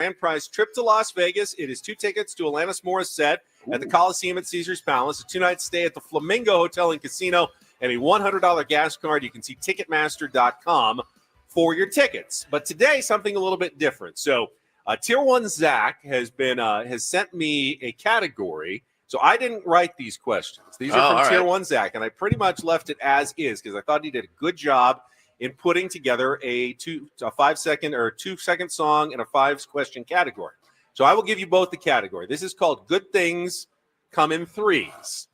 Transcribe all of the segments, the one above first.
grand prize trip to Las Vegas. It is 2 tickets to Alanis Morissette at the Coliseum at Caesars Palace, a 2-night stay at the Flamingo Hotel and Casino, and a $100 gas card. You can see Ticketmaster.com for your tickets. But today, something a little bit different. So Tier 1 Zach has sent me a category. So I didn't write these questions. These are from Tier 1 Zach, and I pretty much left it as is because I thought he did a good job in putting together a 5-second or 2-second song and a 5-question category. So I will give you both the category. This is called Good Things Come in Threes.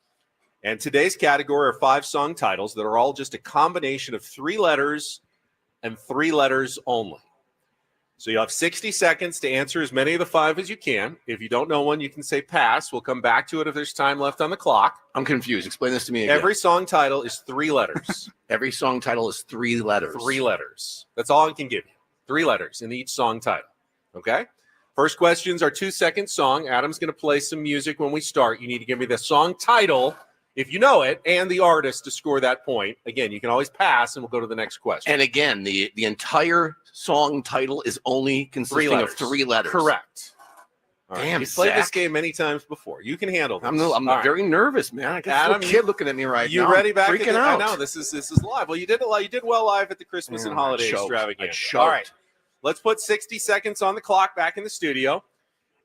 And today's category are 5 song titles that are all just a combination of 3 letters and 3 letters only. So you have 60 seconds to answer as many of the 5 as you can. If you don't know one, you can say pass. We'll come back to it if there's time left on the clock. I'm confused. Explain this to me again. Every song title is 3 letters. Every song title is 3 letters. 3 letters. That's all I can give you. 3 letters in each song title. Okay? First questions are 2-second song. Adam's going to play some music when we start. You need to give me the song title, if you know it, and the artist to score that point. Again, you can always pass, and we'll go to the next question. And again, the entire song title is only consisting of 3 letters. Correct. All right. Damn, You've played Zach. this game many times before. You can handle this. I'm All very nervous, man. I got Adam, a little kid looking at me right you now. ready back? Freaking out. I know this is live. Well, you did well live at the Christmas and holiday extravaganza. All right, let's put 60 seconds on the clock back in the studio.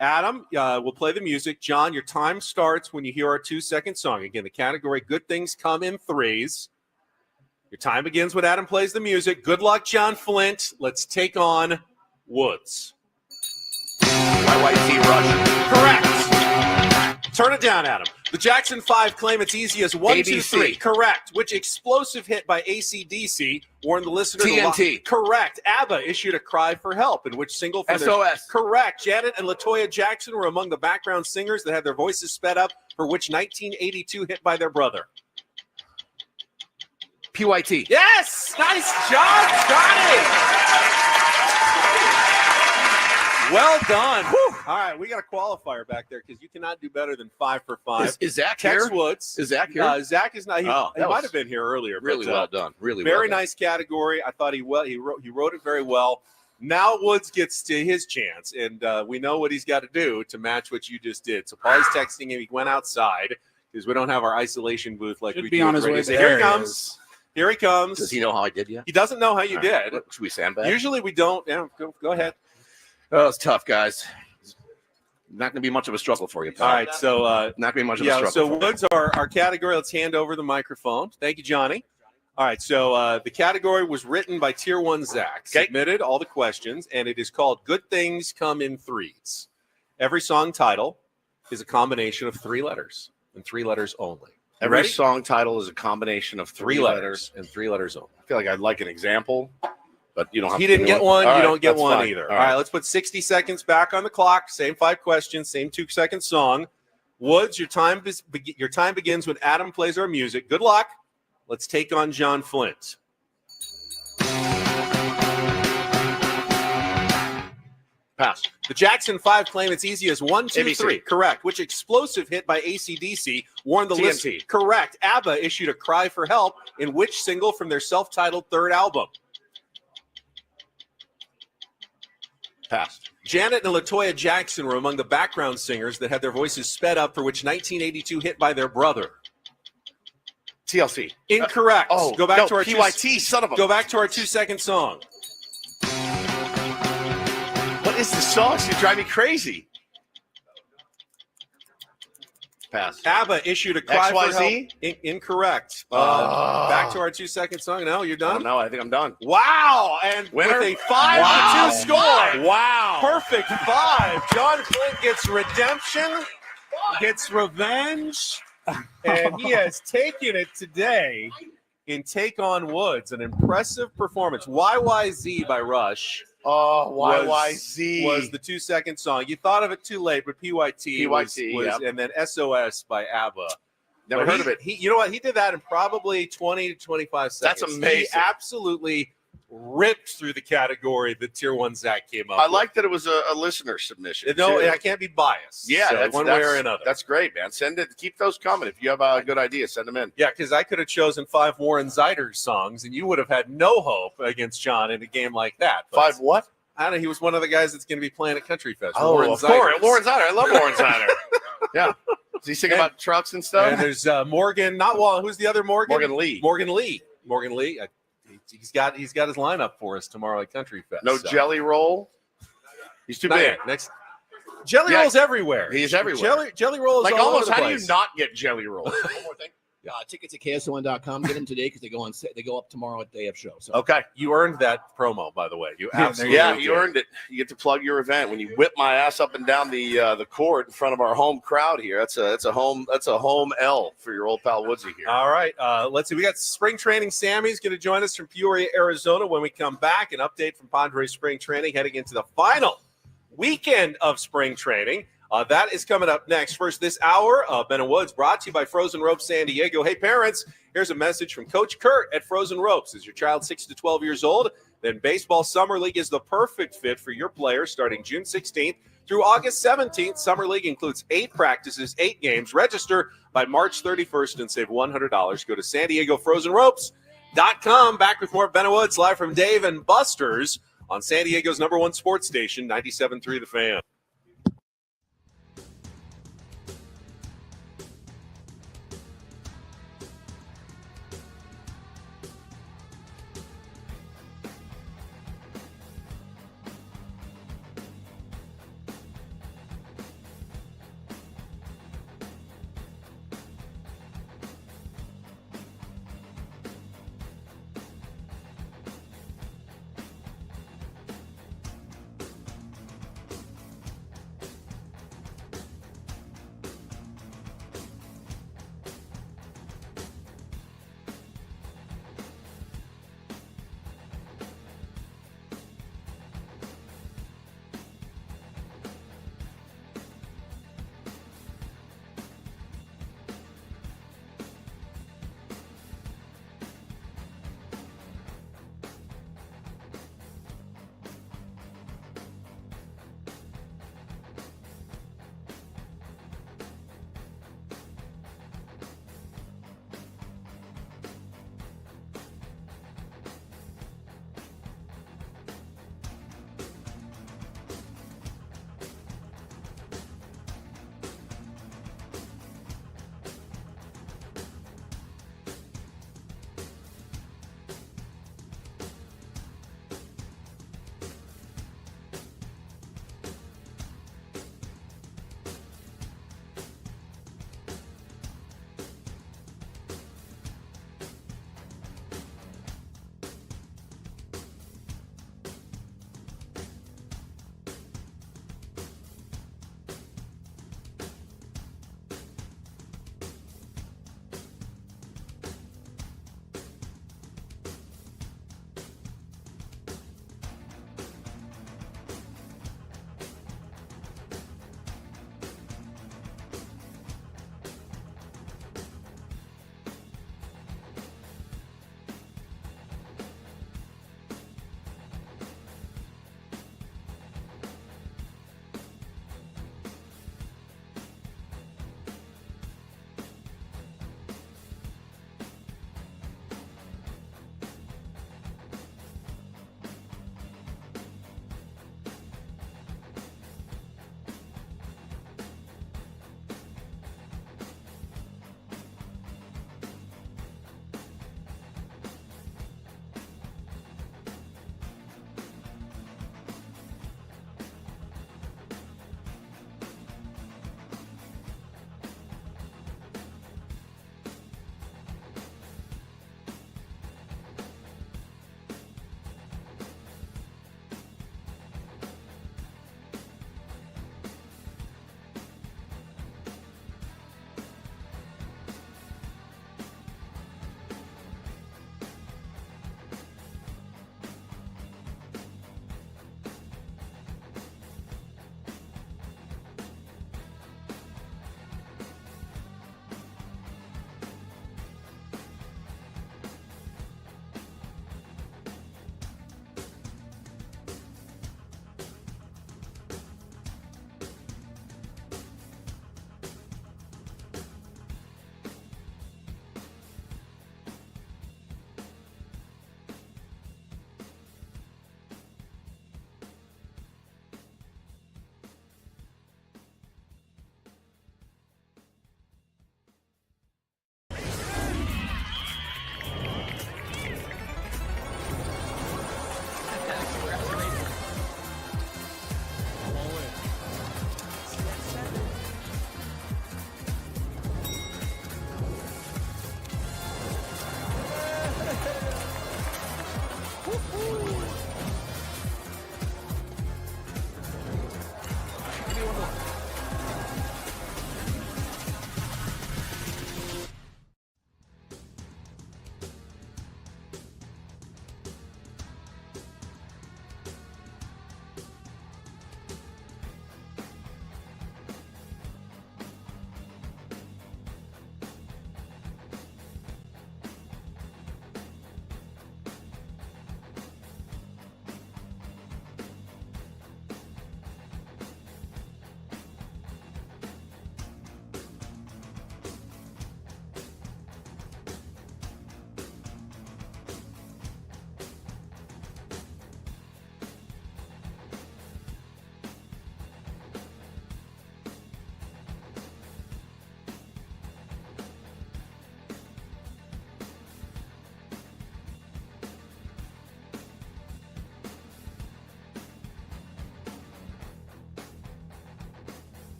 Adam, we'll play the music. John, your time starts when you hear our 2-second song. Again, the category Good Things Come in Threes. Your time begins when Adam plays the music. Good luck, John Flint. Let's take on Woods. YYZ Rush. Correct. Turn it down, Adam. The Jackson 5 claim it's easy as 1, 2, 3. Correct. Which explosive hit by AC/DC warned the listener? TNT. Correct. ABBA issued a cry for help. In which single? From SOS. Correct. Janet and LaToya Jackson were among the background singers that had their voices sped up for which 1982 hit by their brother? PYT. Yes! Nice job, Johnny! Well done. Whew. All right, we got a qualifier back there because you cannot do better than 5 for 5. Is Zach Tex here? Woods. Is Zach here? Zach is not. He might have been here earlier. Really well done. Really very well done. nice category. I thought he wrote it very well. Now Woods gets to his chance, and we know what he's got to do to match what you just did. So Paul's texting him. He went outside because we don't have our isolation booth like we do. On his way. Here he comes. Here he comes. Does he know how I did yet? He doesn't know how you did. Should we sandbag? Usually we don't. Yeah, go ahead. Oh, it's tough, guys. Not going to be much of a struggle for you, pal. All right, so not going to be much of a struggle. So Woods, our category. Let's hand over the microphone. Thank you, Johnny. All right, so the category was written by Tier 1 Zach. Submitted all the questions, and it is called Good Things Come in Threes. Every song title is a combination of 3 letters and 3 letters only. Every ready? song title is a combination of 3 letters and 3 letters only. I feel like I'd like an example, but you don't have He to didn't get one. You don't get one fine. either. All right, let's put 60 seconds back on the clock. Same 5 questions, same 2-second song. Woods, your time begins when Adam plays our music. Good luck. Let's take on John Flint. Pass. The Jackson 5 claim it's easy as 1, 2, ABC. 3. Correct. Which explosive hit by AC/DC warned the TNT. listener? Correct. ABBA issued a cry for help in which single from their self-titled 3rd album? Pass. Janet and LaToya Jackson were among the background singers that had their voices sped up for which 1982 hit by their brother? TLC. Incorrect. Go back to our PYT, son of a... Go back to our 2-second song. What is this song? It's going to drive me crazy. Pass. ABBA issued a cry for XYZ? help. Incorrect. Back to our 2-second song. No, you're done? No, I think I'm done. Wow. And Winner? with a 5-2 score. Wow. Perfect 5. John Flint gets redemption, gets revenge, and he has taken it today in Take on Woods. An impressive performance. YYZ by Rush. YYZ was the 2-second song. You thought of it too late, but PYT was yep. and then SOS by ABBA. Never heard of it. You know what? He did that in probably 20 to 25 seconds. That's amazing. He absolutely ripped through the category that Tier 1 Zach came up with. I like that it was a listener submission. No, too. I can't be biased. Yeah, so that's one way or another. That's great, man. Send it. Keep those coming. If you have a good idea, send them in. Yeah, because I could have chosen 5 Warren Zeiders songs, and you would have had no hope against John in a game like that. But 5 what? I don't know. He was one of the guys that's going to be playing at Country Fest. Oh, Warren of course. Ziders. Warren Ziders. I love Warren Ziders. Yeah. Does he sing about trucks and stuff? And there's Morgan. Not well. Who's the other Morgan? Morgan Lee. Morgan Lee. He's got his lineup for us tomorrow at Country Fest. No Jelly Roll. He's too Not big. yet. Next. Jelly Roll's everywhere. He's everywhere. Jelly Roll is Like all almost. over the How do place. you not get Jelly Roll? One more thing. Tickets at KSON.com. Get them today because they go up tomorrow at the AF show. So Okay. You earned that promo, by the way. You absolutely Yeah, did. you earned it. You get to plug your event when you whip my ass up and down the court in front of our home crowd here. That's a home L for your old pal Woodsy here. All right. Let's see. We got spring training. Sammy's going to join us from Peoria, Arizona. When we come back, an update from Padres spring training heading into the final weekend of spring training. That is coming up next. First this hour, Ben and Woods brought to you by Frozen Ropes San Diego. Hey, parents, here's a message from Coach Kurt at Frozen Ropes. Is your child 6 to 12 years old? Then Baseball Summer League is the perfect fit for your players starting June 16th through August 17th. Summer League includes 8 practices, 8 games. Register by March 31st and save $100. Go to SanDiegoFrozenRopes.com. Back with more Ben and Woods live from Dave and Buster's on San Diego's #1 sports station, 97.3 The Fan.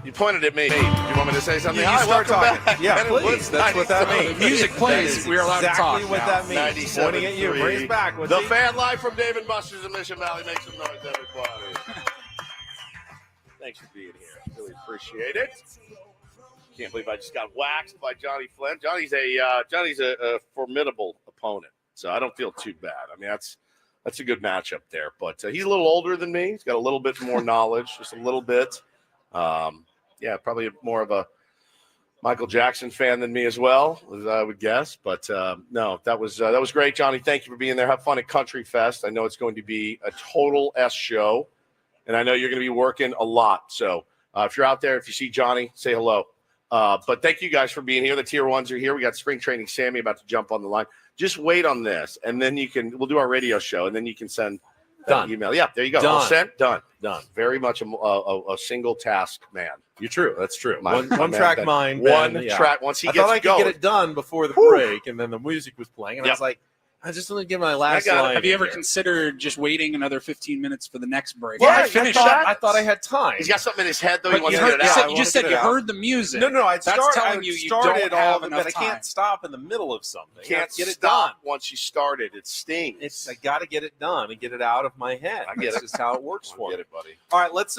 You pointed at me. Do you want me to say something? You Hi, start welcome talking. back. Yeah, Ben and please. Woods, That's what that 97. means. Music plays. We are allowed to talk Exactly what now. that means. Pointing at you. Bring us back. What's The he- fan live from Dave and Buster's in Mission Valley. Make some noise, everybody. Thanks for being here. Really appreciate it. Can't believe I just got waxed by Johnny Flynn. Johnny's a formidable opponent, so I don't feel too bad. I mean, that's a good matchup there. But he's a little older than me. He's got a little bit more knowledge, just a little bit. Probably more of a Michael Jackson fan than me as well, as I would guess. But no, that was great, Johnny. Thank you for being there. Have fun at Country Fest. I know it's going to be a total S show, and I know you're going to be working a lot. So if you're out there, if you see Johnny, say hello. But thank you guys for being here. The tier ones are here. We got spring training Sammy about to jump on the line. Just wait on this, and then we'll do our radio show, and then you can send that email. Yeah, there you go. All sent, done. Very much a single task man. You're true. That's true. My One man, track Ben. mind. One Ben, yeah. track. Once he I gets thought I could going. get it done before the break, and then the music was playing, and I Yep. was like, I just want to give my last got it. line. Have you ever here. considered just waiting another 15 minutes for the next break? Yeah, I I finished thought- that. I thought I had time. He's got something in his head, though. But He wants you, to heard, get it out. you just said you heard the music. No, I That's started. telling I you you started don't all have of it, enough but I can't time. stop in the middle of something. Can't I have to get it stop done. once you started. It stings. I got to get it done and get it out of my head. I get That's it. just how it works I for get me. it, buddy. All right, let's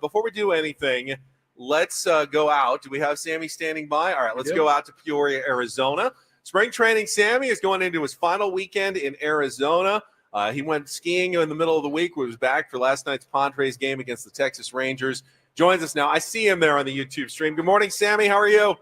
before we do anything, let's go out. Do we have Sammy standing by? All right, let's go out to Peoria, Arizona. Spring training Sammy is going into his final weekend in Arizona. He went skiing in the middle of the week. Was back for last night's Padres game against the Texas Rangers. Joins us now. I see him there on the YouTube stream. Good morning, Sammy. How are you?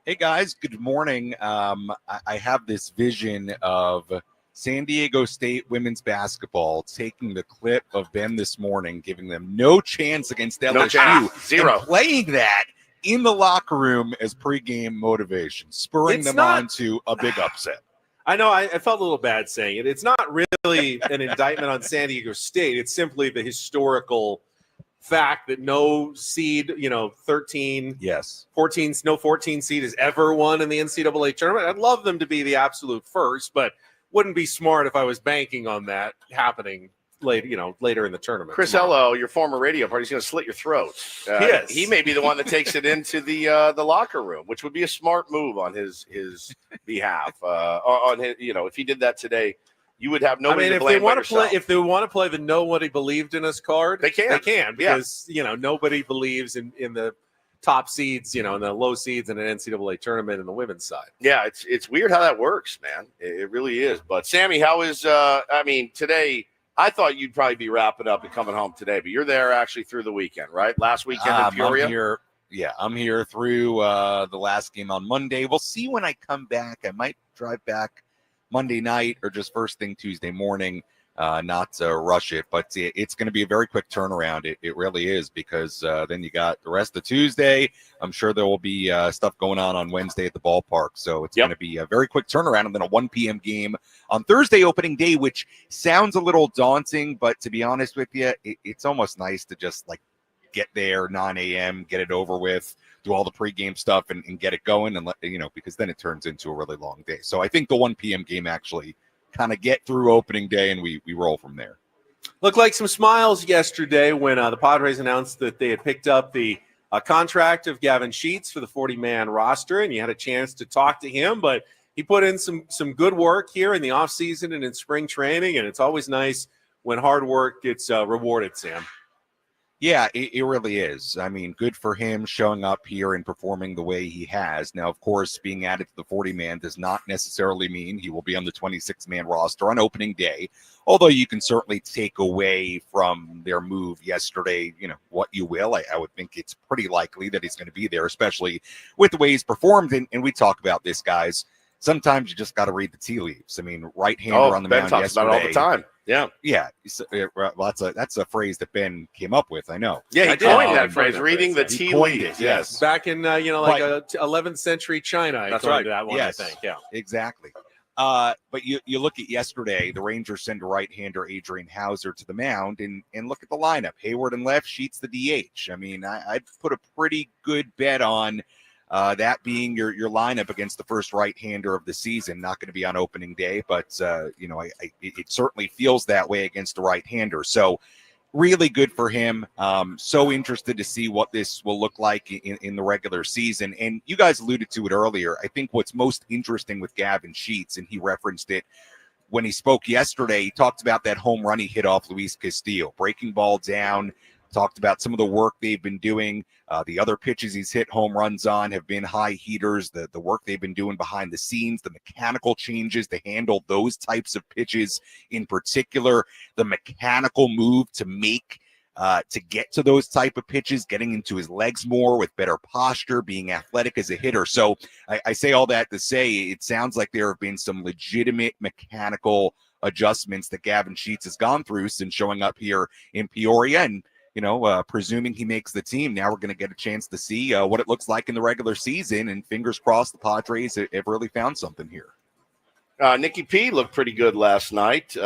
Hey guys, good morning. I have this vision of San Diego State women's basketball taking the clip of Ben this morning, giving them no chance against LSU, No chance. Zero. and playing that in the locker room as pregame motivation, spurring It's them not- on to a big upset. I know I felt a little bad saying it. It's not really an indictment on San Diego State. It's simply the historical fact that no seed, 13, Yes. 14, no 14 seed has ever won in the NCAA tournament. I'd love them to be the absolute first, but wouldn't be smart if I was banking on that happening later in the tournament. Chris tomorrow. Ello, your former radio partner, is going to slit your throat. Yes. He may be the one that takes it into the locker room, which would be a smart move on his behalf. On his, if he did that today, you would have nobody to if blame they want but to play, yourself. if they want to play the nobody believed in us card, They can. They can because nobody believes in the top seeds, in the low seeds in an NCAA tournament in the women's side. Yeah, it's weird how that works, man. It really is. But Sammy, how is? Today. I thought you'd probably be wrapping up and coming home today, but you're there actually through the weekend, right? Last weekend in Peoria. I'm here through the last game on Monday. We'll see when I come back. I might drive back Monday night or just first thing Tuesday morning, not to rush it. But it's going to be a very quick turnaround. It really is, because then you got the rest of Tuesday. I'm sure there will be stuff going on Wednesday at the ballpark. So it's going to be a very quick turnaround, and then a 1 p.m. game on Thursday opening day, which sounds a little daunting. But to be honest with you, it's almost nice to just get there 9 a.m., get it over with, do all the pregame stuff and get it going, and because then it turns into a really long day. So I think the 1 p.m. game actually kind of get through opening day, and we roll from there. Looked like some smiles yesterday when the Padres announced that they had picked up the contract of Gavin Sheets for the 40-man roster, and you had a chance to talk to him, but he put in some good work here in the offseason and in spring training, and it's always nice when hard work gets rewarded, Sam. Yeah, it really is. I mean, good for him showing up here and performing the way he has. Now, of course, being added to the 40-man does not necessarily mean he will be on the 26-man roster on opening day, although you can certainly take away from their move yesterday, what you will. I would think it's pretty likely that he's going to be there, especially with the way he's performed. And we talk about this, guys. Sometimes you just got to read the tea leaves. I mean, right-hander on the Ben mound talks yesterday. about it all the time. Yeah. Well, that's a phrase that Ben came up with. I know. Yeah, he I did. coined that He phrase, coined that reading the phrase. tea He coined leaves. it, yes. Back in 11th century China, I That's coined right. that one, Yes. I think. Yeah. Exactly. But you look at yesterday, the Rangers send a right-hander, Adrian Hauser, to the mound, and look at the lineup. Hayward and left, Sheets the DH. I mean, I'd put a pretty good bet on that being your lineup against the first right-hander of the season. Not going to be on opening day, but it certainly feels that way against a right-hander. So really good for him. So interested to see what this will look like in the regular season. And you guys alluded to it earlier. I think what's most interesting with Gavin Sheets, and he referenced it when he spoke yesterday, he talked about that home run he hit off Luis Castillo, breaking ball down, talked about some of the work they've been doing. The other pitches he's hit home runs on have been high heaters, the work they've been doing behind the scenes, the mechanical changes to handle those types of pitches in particular, the mechanical move to make to get to those type of pitches, getting into his legs more with better posture, being athletic as a hitter. So I say all that to say it sounds like there have been some legitimate mechanical adjustments that Gavin Sheets has gone through since showing up here in Peoria. And presuming he makes the team, now we're going to get a chance to see what it looks like in the regular season. And fingers crossed, the Padres have really found something here. Nicky P looked pretty good last night.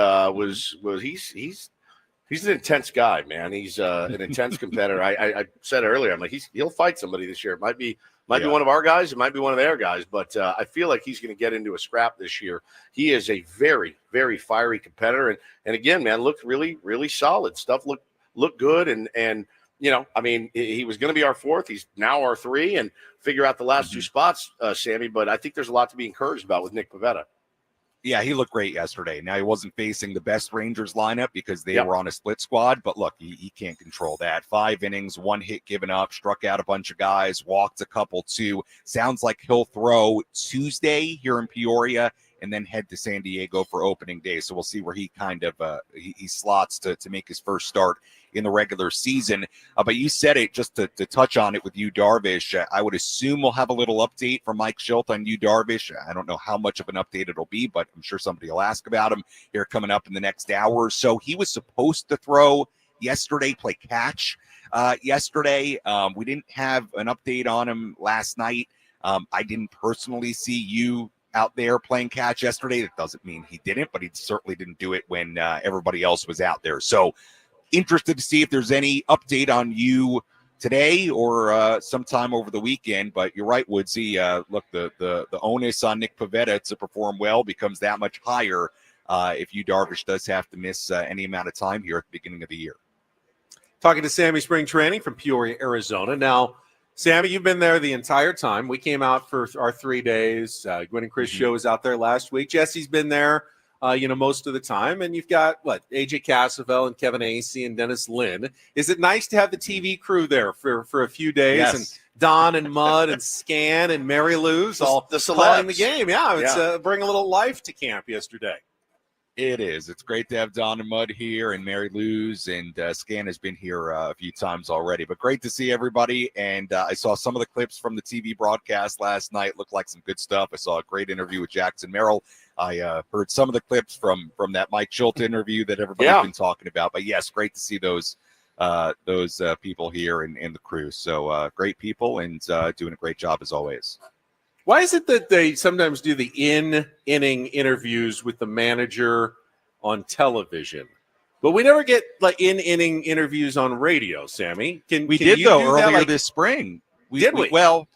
He's an intense guy, man. He's an intense competitor. I said earlier, I'm like, he'll fight somebody this year. It might be one of our guys. It might be one of their guys. But I feel like he's going to get into a scrap this year. He is a very, very fiery competitor. And again, man, looked really, really solid. Stuff looked good. And he was going to be our fourth. He's now our three. And figure out the last two spots, Sammy. But I think there's a lot to be encouraged about with Nick Pivetta. Yeah, he looked great yesterday. Now, he wasn't facing the best Rangers lineup because they were on a split squad, but look, he can't control that. 5 innings, 1 hit given up, struck out a bunch of guys, walked a couple too. Sounds like he'll throw Tuesday here in Peoria and then head to San Diego for opening day. So we'll see where he kind of he slots to make his first start in the regular season. But you said it, just to touch on it with you, Darvish. I would assume we'll have a little update from Mike Schilt on you, Darvish. I don't know how much of an update it'll be, but I'm sure somebody will ask about him here coming up in the next hour or so. He was supposed to throw yesterday, play catch yesterday. We didn't have an update on him last night. I didn't personally see you out there playing catch yesterday. That doesn't mean he didn't, but he certainly didn't do it when everybody else was out there. So interested to see if there's any update on you today or sometime over the weekend. But you're right, Woodsy. Look, the onus on Nick Pivetta to perform well becomes that much higher if you, Darvish, does have to miss any amount of time here at the beginning of the year. Talking to Sammy Spring Training from Peoria, Arizona. Now, Sammy, you've been there the entire time. We came out for our 3 days. Gwen and Chris show was out there last week. Jesse's been there, most of the time. And you've got, AJ Cassavell and Kevin Acey and Dennis Lynn. Is it nice to have the TV crew there for a few days? Yes. And Don and Mud and Scan and Mary Lou's all the calling celebs. the game. Yeah, it's bring a little life to camp yesterday. It is. It's great to have Don and Mud here, and Mary Lou's, and Scan has been here a few times already. But great to see everybody. And I saw some of the clips from the TV broadcast last night. Looked like some good stuff. I saw a great interview with Jackson Merrill. I heard some of the clips from that Mike Schilt interview that everybody's been talking about. But yes, great to see those people here and the crew. So great people and doing a great job as always. Why is it that they sometimes do the in-inning interviews with the manager on television, but we never get in-inning interviews on radio, Sammy? We did earlier this spring. Did we? Well,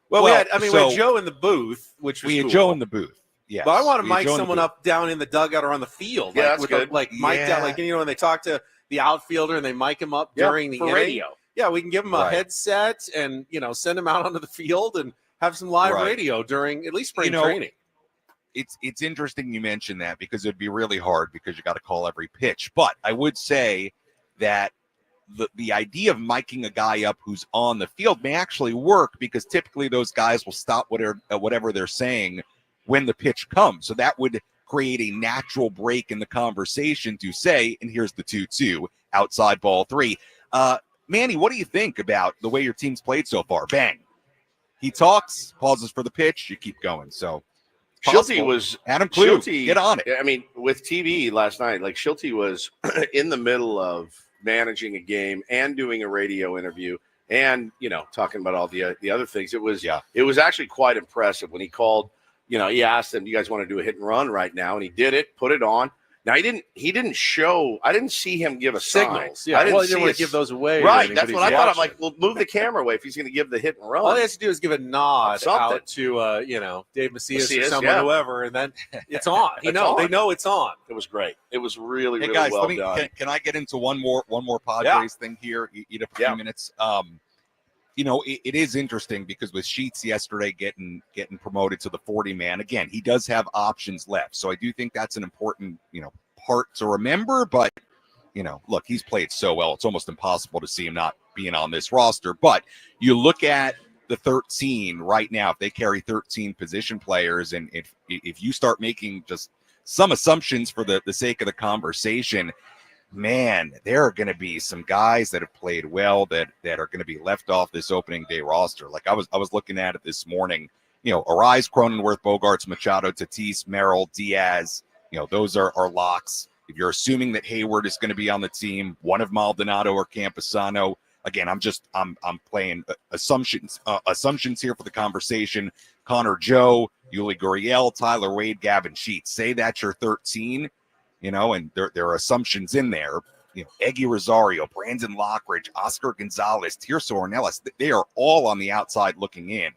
we had Joe in the booth, which was we had cool. Joe in the booth. Yeah, but I want to mic someone up down in the dugout or on the field. Yeah, that's good. Mic'd out, when they talk to the outfielder and they mic him up during the inning. Radio. Yeah, we can give him a headset and send him out onto the field and have some live radio during at least spring training. It's interesting you mentioned that because it'd be really hard because you got to call every pitch. But I would say that the idea of miking a guy up who's on the field may actually work because typically those guys will stop whatever they're saying when the pitch comes. So that would create a natural break in the conversation to say, and here's the 2-2, outside ball 3. Manny, what do you think about the way your team's played so far? Bang. He talks, pauses for the pitch, you keep going. So Schilte was Adam Klug, get on it. I mean, with TV last night, Schilte was in the middle of managing a game and doing a radio interview and talking about all the other things. It was actually quite impressive when he called. He asked them, "Do you guys want to do a hit and run right now?" And he did it, put it on, Now he didn't show. I didn't see him give a Signals. sign. Yeah. I didn't Well, he see didn't want it. to give those away. to Right. anybody That's what I who's thought. I'm watching. like, well, move the camera away if he's going to give the hit and run. All he has to do is give a nod Something. out to Dave Macias or Macias, someone, yeah. whoever, and then it's on. It's They on. know it's on. It was great. It was really, Hey really guys, well done. can I get into one more Padres thing here? Eat up a few minutes. It is interesting because with Sheets yesterday getting promoted to the 40-man, again, he does have options left. So I do think that's an important, part to remember. But, look, he's played so well. It's almost impossible to see him not being on this roster. But you look at the 13 right now, if they carry 13 position players, and if you start making just some assumptions for the sake of the conversation, man, there are going to be some guys that have played well that are going to be left off this opening day roster. Like I was looking at it this morning, Arise, Cronenworth, Bogarts, Machado, Tatis, Merrill, Diaz, those are locks. If you're assuming that Hayward is going to be on the team, one of Maldonado or Campusano, again, I'm playing assumptions here for the conversation. Connor Joe, Yuli Gurriel, Tyler Wade, Gavin Sheets. Say that's your 13. And there are assumptions in there. Eggy Rosario, Brandon Lockridge, Oscar Gonzalez, Tirso Ornelas, they are all on the outside looking in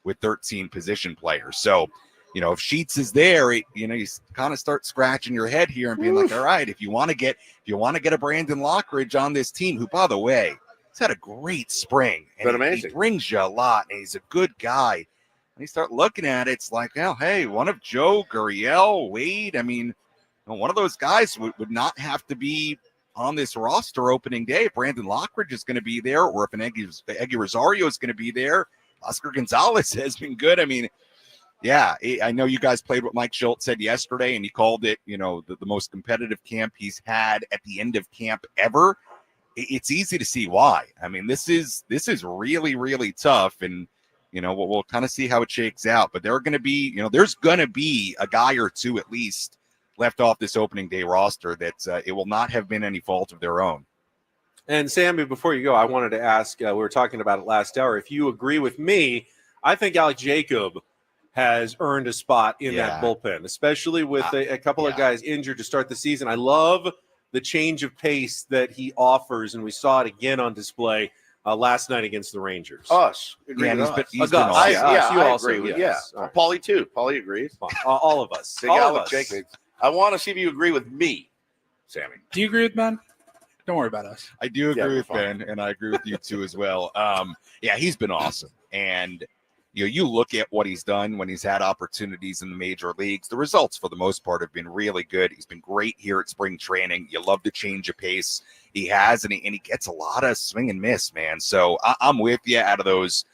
with 13 position players. So, if Sheets is there, you kind of start scratching your head here and being like, all right, if you want to get a Brandon Lockridge on this team, who, by the way, he's had a great spring. And amazing. He brings you a lot, and he's a good guy. And you start looking at it, it's like, well, hey, one of Joe, Gurriel, Wade, I mean, one of those guys would not have to be on this roster opening day if Brandon Lockridge is going to be there, or if an Eggy Rosario is going to be there. Oscar Gonzalez has been good. I mean, yeah, I know you guys played what Mike Schultz said yesterday, and he called it, the most competitive camp he's had at the end of camp ever. It's easy to see why. I mean, this is really, really tough, and we'll kind of see how it shakes out. But there are going to be, there's going to be a guy or two at least left off this opening day roster that it will not have been any fault of their own. And Sammy, before you go, I wanted to ask, we were talking about it last hour, if you agree with me. I think Alec Jacob has earned a spot in that bullpen, especially with a couple of guys injured to start the season. I love the change of pace that he offers, and we saw it again on display last night against the Rangers. Us. He's been awesome. I also agree with yes. Yeah. Paulie too. Paulie agrees. All of us. Big all Alec of us. Jacobs. I want to see if you agree with me, Sammy. Do you agree with Ben? Don't worry about us. I do agree with fine. Ben, and I agree with you too as well. He's been awesome. And you look at what he's done when he's had opportunities in the major leagues. The results, for the most part, have been really good. He's been great here at spring training. You love the change of pace he has, and he gets a lot of swing and miss, man. So I'm with you. Out of those,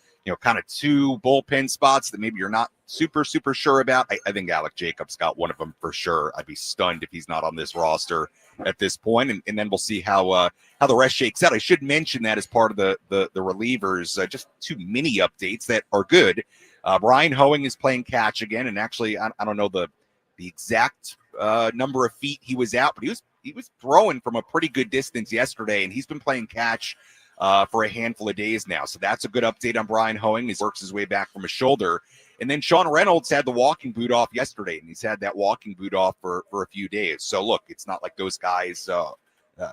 kind of two bullpen spots that maybe you're not super, super sure about, I think Alec Jacobs got one of them for sure. I'd be stunned if he's not on this roster at this point, and then we'll see how the rest shakes out. I should mention that as part of the relievers, just two mini updates that are good. Ryan Hoeing is playing catch again, and actually, I don't know the exact number of feet he was out, but he was throwing from a pretty good distance yesterday, and he's been playing catch for a handful of days now. So that's a good update on Brian Hoeing. He works his way back from a shoulder. And then Sean Reynolds had the walking boot off yesterday, and he's had that walking boot off for a few days. So, look, it's not like those guys,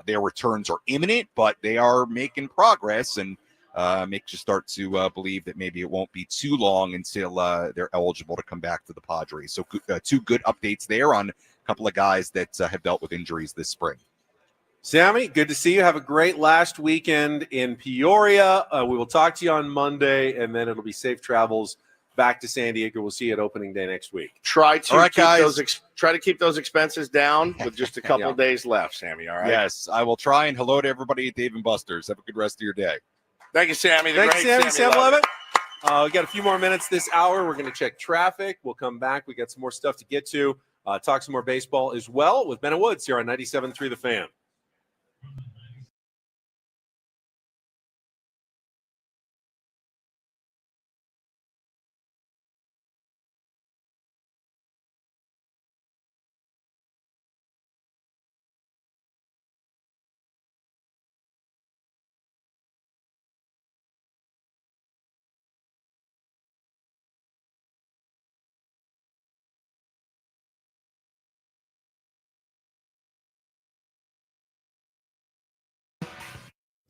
their returns are imminent, but they are making progress, and makes you start to believe that maybe it won't be too long until they're eligible to come back to the Padres. So two good updates there on a couple of guys that have dealt with injuries this spring. Sammy, good to see you. Have a great last weekend in Peoria. We will talk to you on Monday, and then it'll be safe travels back to San Diego. We'll see you at opening day next week. Try to keep those guys. expenses down with just a couple days left, Sammy. All right. Yes, I will try. And hello to everybody at Dave & Buster's. Have a good rest of your day. Thank you, Sammy. Thanks, Great Sam Levitt. We got a few more minutes this hour. We're going to check traffic. We'll come back. We got some more stuff to get to. Talk some more baseball as well with Ben and Woods here on 97.3 The Fan.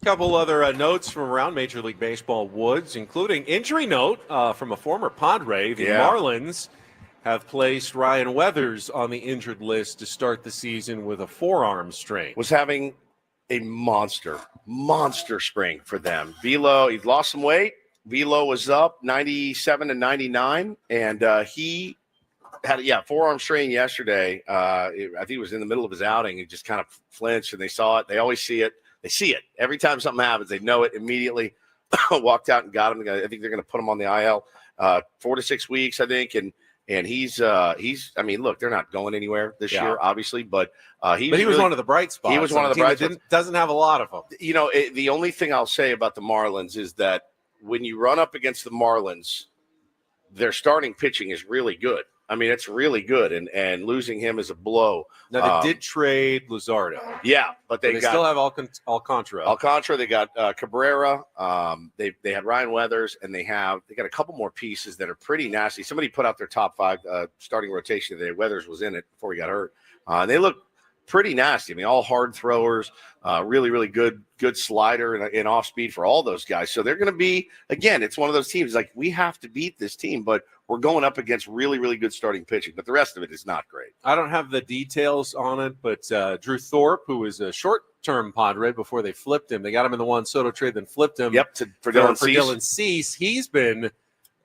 Couple other notes from around Major League Baseball Woods, including injury note from a former Padre. The Marlins have placed Ryan Weathers on the injured list to start the season with a forearm strain. Was having a monster spring for them. Velo, he lost some weight. Velo was up 97 to 99, and he had forearm strain yesterday. I think it was in the middle of his outing. He just kind of flinched, and they saw it. They always see it. They see it. Every time something happens, they know it immediately. Walked out and got him. I think they're going to put him on the IL 4 to 6 weeks, I think, and he's I mean, look, they're not going anywhere this year, obviously, but he was one of the bright spots. He was one of the bright spots. Doesn't have a lot of them. You know, the only thing I'll say about the Marlins is that when you run up against the Marlins, their starting pitching is really good. I mean, it's really good, and losing him is a blow. Now, they did trade Luzardo. Yeah, but they still have Alcantara. Alcantara, they got Cabrera. They had Ryan Weathers, and they got a couple more pieces that are pretty nasty. Somebody put out their top 5 starting rotation today. Weathers was in it before he got hurt. And they look pretty nasty. I mean, all hard throwers, really, really good slider and off speed for all those guys. So they're going to be, again, it's one of those teams like we have to beat this team, but we're going up against really, really good starting pitching. But the rest of it is not great. I don't have the details on it, but Drew Thorpe, who was a short-term Padre before they flipped him, they got him in the Juan Soto trade, then flipped him. Yep, for Dylan Cease. He's been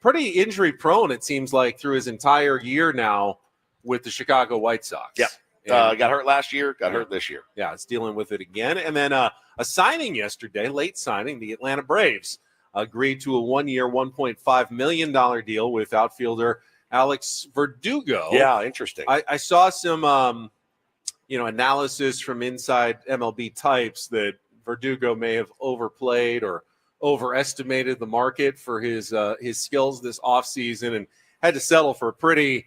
pretty injury-prone, it seems like, through his entire year now with the Chicago White Sox. Yep. Got hurt last year, hurt this year. Yeah, it's dealing with it again. And then a signing yesterday, late signing, the Atlanta Braves agreed to a 1-year, $1.5 million deal with outfielder Alex Verdugo. Yeah, interesting. I saw some, analysis from inside MLB types that Verdugo may have overplayed or overestimated the market for his skills this offseason and had to settle for a pretty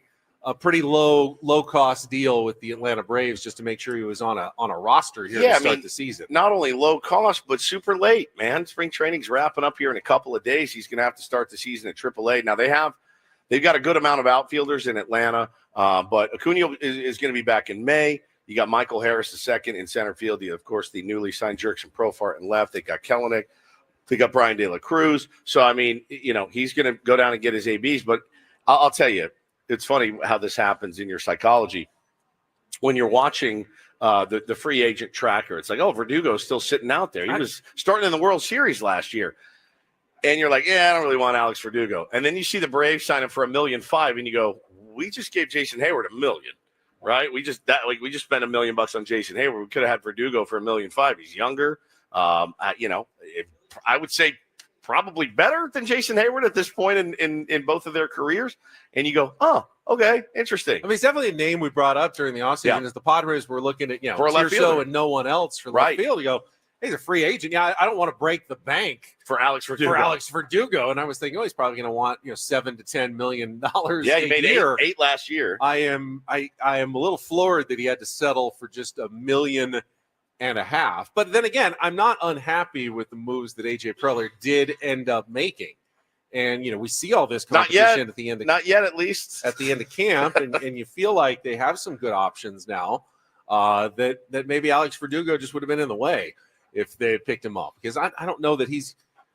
low cost deal with the Atlanta Braves just to make sure he was on a roster here to start the season. Not only low cost, but super late, man. Spring training's wrapping up here in a couple of days. He's going to have to start the season at AAA. Now they've got a good amount of outfielders in Atlanta, but Acuna is going to be back in May. You got Michael Harris II in center field. You have, of course, the newly signed Jerkson Profart in left. They got Kelenic. They got Brian De La Cruz. So I mean, he's going to go down and get his ABs. But I'll tell you, it's funny how this happens in your psychology. When you're watching the free agent tracker, it's like, oh, Verdugo's still sitting out there. He was starting in the World Series last year. And you're like, yeah, I don't really want Alex Verdugo. And then you see the Braves sign him for $1.5 million, and you go, we just gave Jason Hayward $1 million, right? We just spent $1 million on Jason Hayward. We could have had Verdugo for $1.5 million. He's younger. I would say probably better than Jason Hayward at this point in both of their careers. And you go, oh, okay, interesting. I mean, it's definitely a name we brought up during the offseason as the Padres were looking at, for left fielder and no one else for left field. You go, he's a free agent. Yeah, I don't want to break the bank for Alex Verdugo. And I was thinking, he's probably going to want $7 to $10 million. Yeah, he made eight last year. I am a little floored that he had to settle for just $1.5 million. But then again, I'm not unhappy with the moves that AJ Preller did end up making. And we see all this competition at the end. Not yet, at least at the end of camp, and you feel like they have some good options now. That maybe Alex Verdugo just would have been in the way if they had picked him up, because I don't know that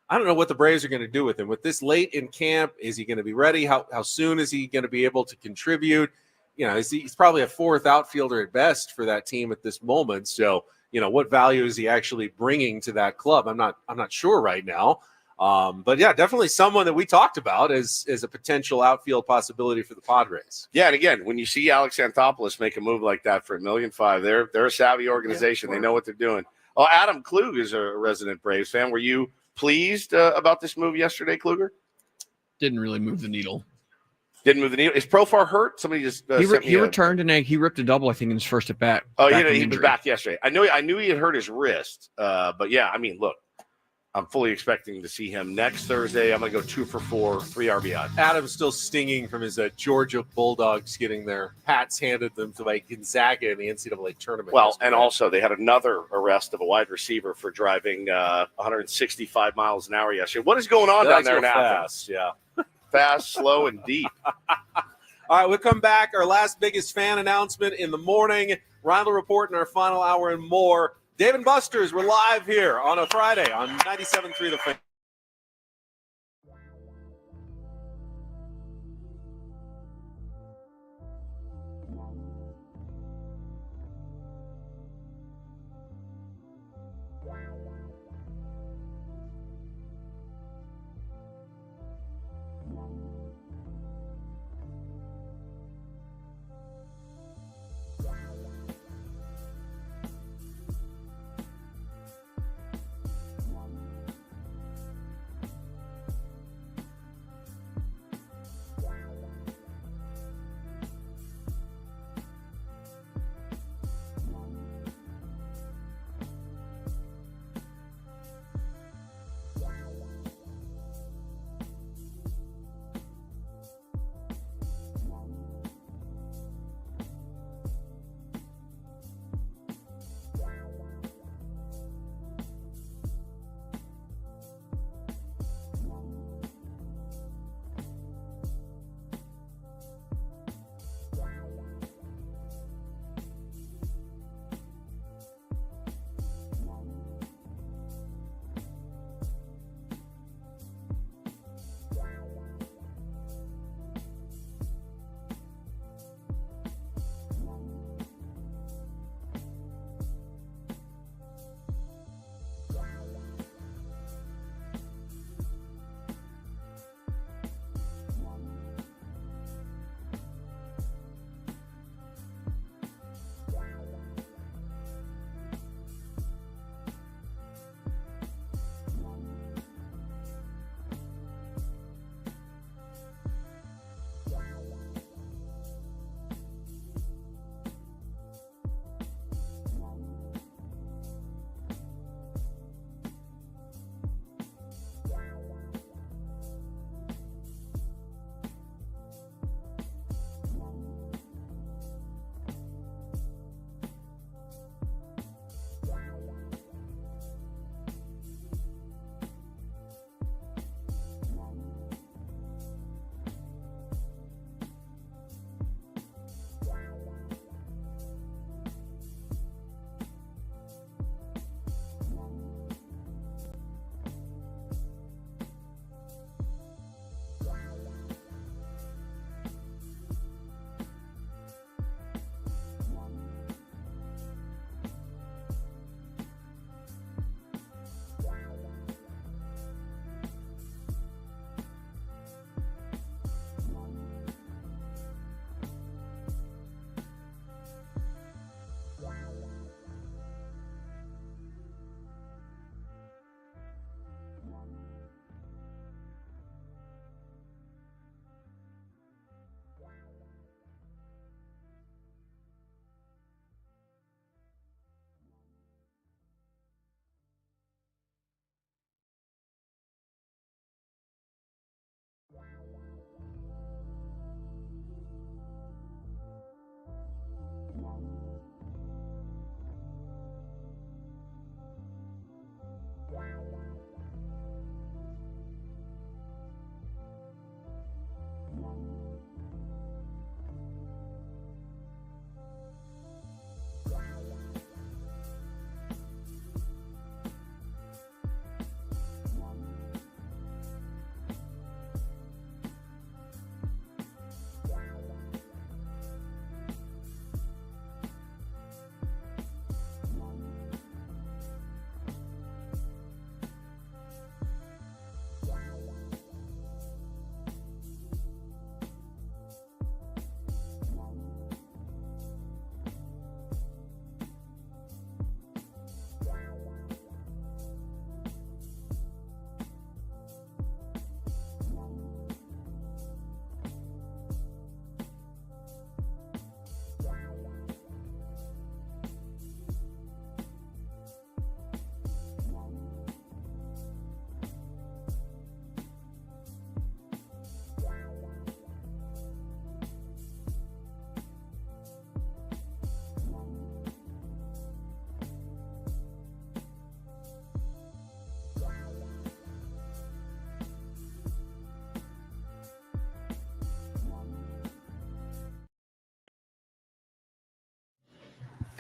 I don't know what the Braves are going to do with him. With this late in camp, is he going to be ready? How soon is he going to be able to contribute? He's probably a fourth outfielder at best for that team at this moment. So, what value is he actually bringing to that club? I'm not sure right now. But yeah, definitely someone that we talked about as a potential outfield possibility for the Padres. Yeah, and again, when you see Alex Anthopoulos make a move like that for $1.5 million, they're a savvy organization. They know what they're doing. Oh, Adam Klug is a resident Braves fan. Were you pleased about this move yesterday, Kluger? Didn't really move the needle. Didn't move the needle. Is Profar hurt? Somebody just he returned and he ripped a double, I think, in his first at bat. Oh, he was back yesterday. I knew he had hurt his wrist. But yeah, I mean, look, I'm fully expecting to see him next Thursday. I'm going to go 2 for 4, 3 RBI. Adam's still stinging from his Georgia Bulldogs getting their hats handed them to Gonzaga in the NCAA tournament. Well, and also they had another arrest of a wide receiver for driving 165 miles an hour yesterday. What is going on down there in Athens? Fast, yeah. Fast, slow, and deep. All right, we'll come back. Our last biggest fan announcement in the morning. Rhino Report in our final hour and more. Dave and Buster's, we're live here on a Friday on 97.3 The Fan.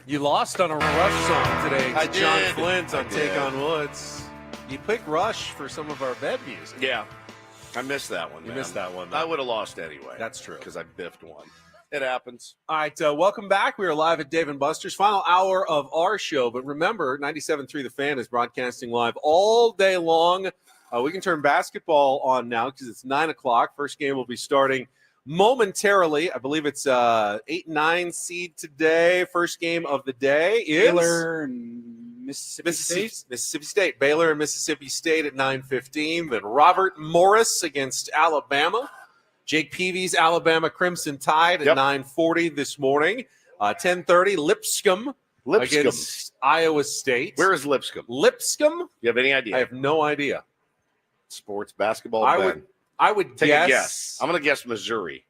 You lost on a Rush song today I to John did. Flint I on Take did. on Woods. You picked Rush for some of our bed music. Yeah. I missed that one. You man. missed that one, though. I would have lost anyway. That's true. Because I biffed one. It happens. All right, welcome back. We are live at Dave & Buster's, final hour of our show. But remember, 97.3 The Fan is broadcasting live all day long. We can turn basketball on now because it's 9 o'clock. First game will be starting momentarily. I believe it's 8-9 seed today. First game of the day is Baylor and Mississippi State. Baylor and Mississippi State at 9:15. Then Robert Morris against Alabama. Jake Peavy's Alabama Crimson Tide at 9:40 this morning. 10:30 Lipscomb against Iowa State. Where is Lipscomb? Lipscomb? You have any idea? I have no idea. Sports, basketball, I would Take guess. a guess. I'm going to guess Missouri.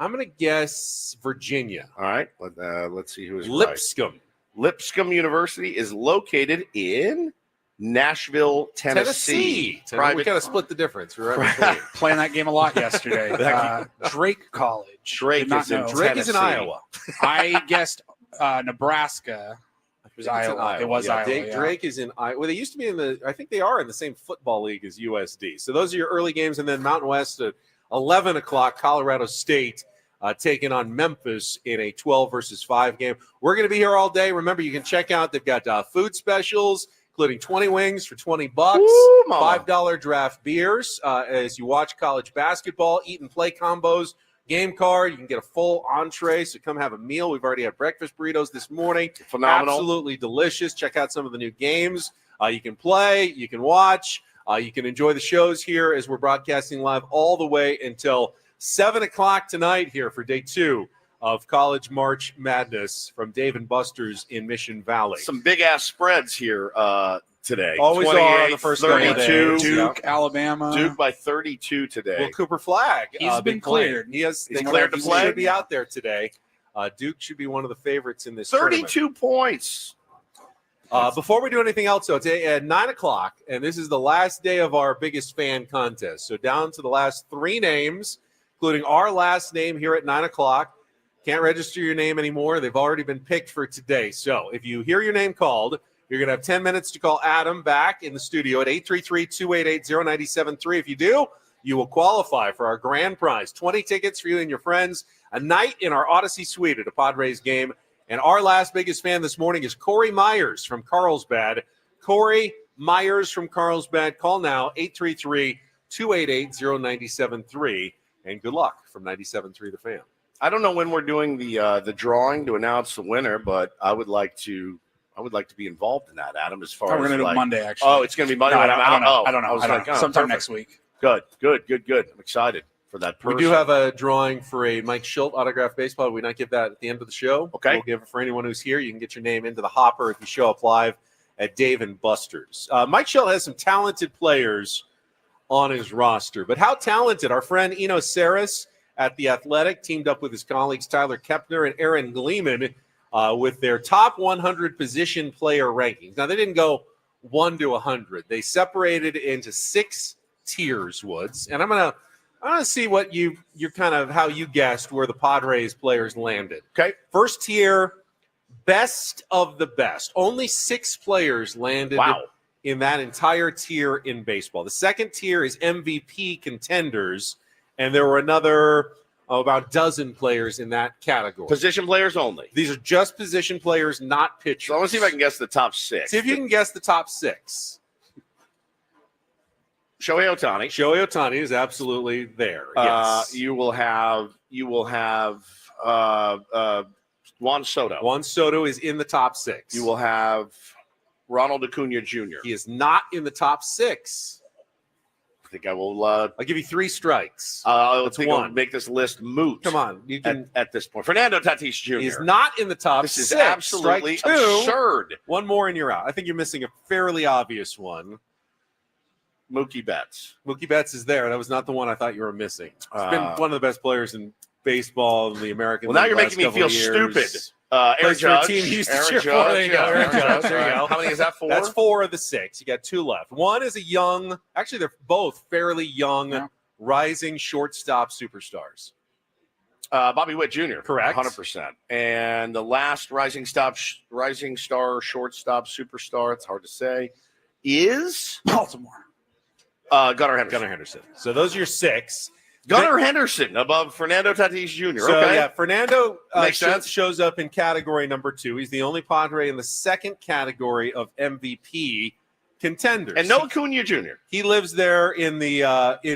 I'm going to guess Virginia. All right. Let's see who is Lipscomb. right. Lipscomb University is located in Nashville, Tennessee. We kind of split the difference. We're right between. Playing that game a lot yesterday. Drake College. Drake is in Drake is in Iowa. I guessed Nebraska. It was Iowa. It was Iowa. Drake is in Iowa. Well, they used to be in the. I think they are in the same football league as USD. So those are your early games, and then Mountain West at 11 o'clock. Colorado State taking on Memphis in a 12 versus 5 game. We're going to be here all day. Remember, you can check out. They've got food specials, including 20 wings for $20, $5 draft beers as you watch college basketball, eat and play combos. Game card, you can get a full entree, so come have a meal. We've already had breakfast burritos this morning. Phenomenal. Absolutely delicious. Check out some of the new games. You can play, you can watch, you can enjoy the shows here as we're broadcasting live all the way until 7 o'clock tonight here for day 2 of College March Madness from Dave & Buster's in Mission Valley. Some big-ass spreads here today. Always are on the first 32. Duke, Alabama. Duke by 32 today. Well, Cooper Flagg. He's been cleared. He's cleared to play. Should be out there today. Duke should be one of the favorites in this 32 points. Before we do anything else, though, today at 9 o'clock, and this is the last day of our biggest fan contest. So down to the last 3 names, including our last name here at 9 o'clock. Can't register your name anymore. They've already been picked for today. So if you hear your name called, you're going to have 10 minutes to call Adam back in the studio at 833-288-0973. If you do, you will qualify for our grand prize, 20 tickets for you and your friends, a night in our Odyssey Suite at a Padres game. And our last biggest fan this morning is Corey Myers from Carlsbad. Corey Myers from Carlsbad. Call now, 833-288-0973. And good luck from 97.3 The Fan. I don't know when we're doing the drawing to announce the winner, but I would like to be involved in that, Adam. As far as we're going to do it Monday, actually. Oh, it's going to be Monday No, when I'm out. I don't know. Sometime next week. Good. I'm excited for that person. We do have a drawing for a Mike Schilt autographed baseball. We not give that at the end of the show. Okay. We'll give it for anyone who's here. You can get your name into the hopper if you show up live at Dave & Buster's. Mike Schilt has some talented players on his roster. But how talented? Our friend Eno Saris at The Athletic teamed up with his colleagues Tyler Kepner and Aaron Gleeman with their top 100 position player rankings. Now, they didn't go 1 to 100. They separated into 6 tiers, Woods. And I'm gonna see what you're kind of how you guessed where the Padres players landed. Okay. First tier, best of the best. Only 6 players landed in that entire tier in baseball. The second tier is MVP contenders, and there were another about a dozen players in that category. Position players only. These are just position players, not pitchers. So I want to see if I can guess the top 6. See if you can guess the top 6. Shohei Ohtani. Shohei Ohtani is absolutely there. Yes. You will have Juan Soto. Juan Soto is in the top 6. You will have Ronald Acuna Jr. He is not in the top 6. I think I will. I'll give you 3 strikes. I That's think one. I'll make this list moot. Come on, you can. At this point, Fernando Tatis Jr. He is not in the top This 6. is absolutely Strike 2. absurd. One more and you're out. I think you're missing a fairly obvious one. Mookie Betts. Mookie Betts is there. That was not the one I thought you were missing. He's been one of the best players in baseball in the American League. Well, now you're last making me couple feel of years. stupid. Aaron Plays for a Judge. team he used to Aaron cheer for. Judge. There you go. Yeah, Aaron Judge. There you go. How many is that for? That's 4 of the 6. You got 2 left. One is a young, actually, they're both fairly young, rising shortstop superstars. Bobby Witt Jr. Correct. 100%. And the last rising star, shortstop, superstar, it's hard to say, is Baltimore. Gunnar Henderson. Gunnar Henderson. So those are your 6. Gunnar Henderson above Fernando Tatis Jr. So, okay. yeah, Fernando Makes sense. shows up in category number 2. He's the only Padre in the second category of MVP contenders. And no Acuna Jr. He lives there in the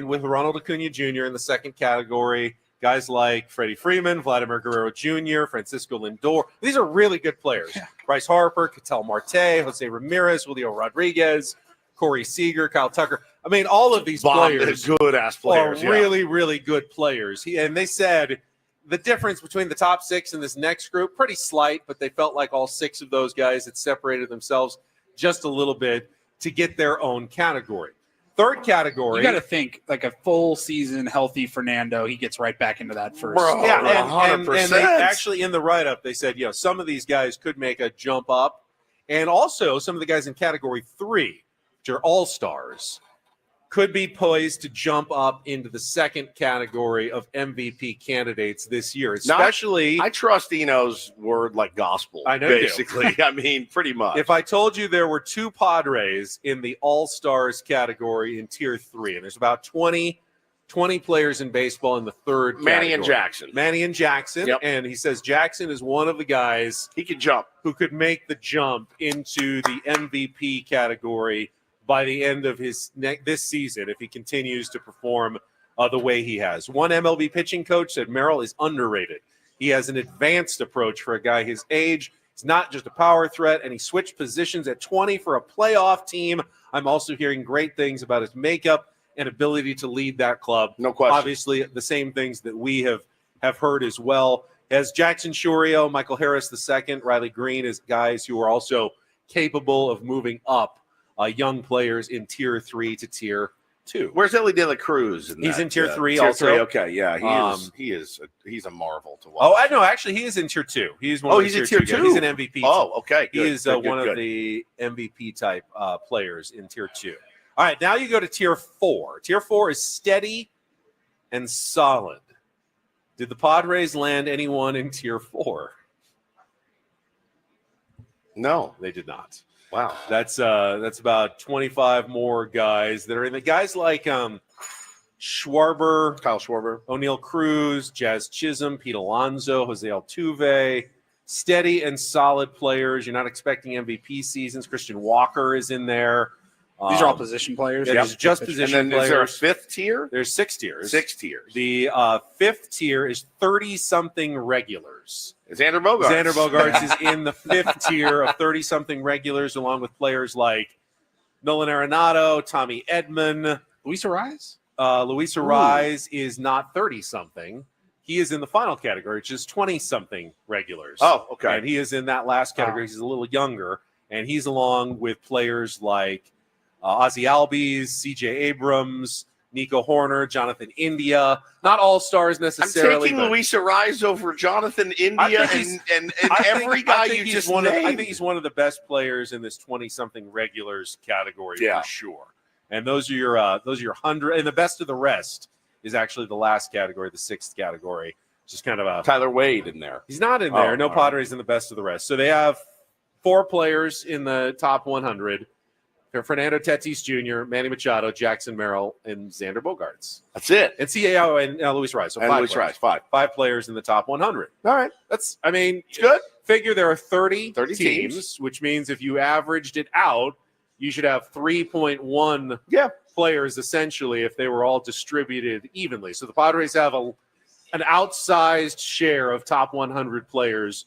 with Ronald Acuna Jr. in the second category. Guys like Freddie Freeman, Vladimir Guerrero Jr., Francisco Lindor. These are really good players. Yeah. Bryce Harper, Ketel Marte, Jose Ramirez, Julio Rodriguez, Corey Seager, Kyle Tucker. I mean, all of these players good-ass players. are really, really good players. And they said the difference between the top 6 and this next group, pretty slight, but they felt like all 6 of those guys had separated themselves just a little bit to get their own category. Third category. You got to think like a full season healthy Fernando. He gets right back into that first. Bro, Yeah, and 100%. they actually in the write-up, they said, some of these guys could make a jump up. And also some of the guys in category 3, which are all-stars, could be poised to jump up into the second category of MVP candidates this year, especially. I trust Eno's word like gospel. I know you do. basically. I mean, pretty much. If I told you there were 2 Padres in the all-stars category in tier 3, and there's about 20 players in baseball in the third Manny and category. Manny and Jackson. Yep. And he says Jackson is one of the guys he could jump. who could make the jump into the MVP category by the end of this season if he continues to perform the way he has. One MLB pitching coach said Merrill is underrated. He has an advanced approach for a guy his age. He's not just a power threat, and he switched positions at 20 for a playoff team. I'm also hearing great things about his makeup and ability to lead that club. No question. Obviously, the same things that we have heard as well. As Jackson Churio, Michael Harris II, Riley Green as guys who are also capable of moving up young players in tier 3 to tier 2. Where's Ellie De La Cruz? He's in tier 3 tier also. 3, okay, yeah. He's a marvel to watch. Oh, I know. Actually, he is in tier 2. He's one. He's in tier tier 2. He's an MVP. Oh, okay. He is one of the MVP type players in tier 2. All right, now you go to tier 4. Tier 4 is steady and solid. Did the Padres land anyone in tier 4? No, they did not. Wow, that's about 25 more guys that are in the guys like Schwarber, Kyle Schwarber, O'Neal Cruz, Jazz Chisholm, Pete Alonso, Jose Altuve. Steady and solid players. You're not expecting MVP seasons. Christian Walker is in there. These are all position players. Yeah, just position and then players. Is there a 5th tier? There's 6 tiers. 6 tiers. The 5th tier is 30-something regulars. Xander Bogaerts. Xander Bogaerts is in the 5th tier of 30-something regulars, along with players like Nolan Arenado, Tommy Edman. Luis Arraez? Luis Arraez is not 30-something. He is in the final category, which is 20-something regulars. Oh, okay. And he is in that last category. He's a little younger, and he's along with players like Ozzie Albies, C.J. Abrams, Nico Horner, Jonathan India. Not all stars necessarily. I'm taking Luis Arraez over Jonathan India and every guy you just named. I think he's one of the best players in this 20-something regulars category for sure. And those are your 100, and the best of the rest is actually the last category, the 6th category. Just kind of a Tyler Wade in there. He's not in there. No Padres in the best of the rest. So they have 4 players in the top 100. Fernando Tatis Jr., Manny Machado, Jackson Merrill, and Xander Bogaerts. That's it. And CAO and Luis Arraez. So and 5 Luis players. Arraez, 5 players in the top 100. All right. That's, I mean, it's good. Figure there are 30 teams, which means if you averaged it out, you should have 3.1 players essentially if they were all distributed evenly. So the Padres have an outsized share of top 100 players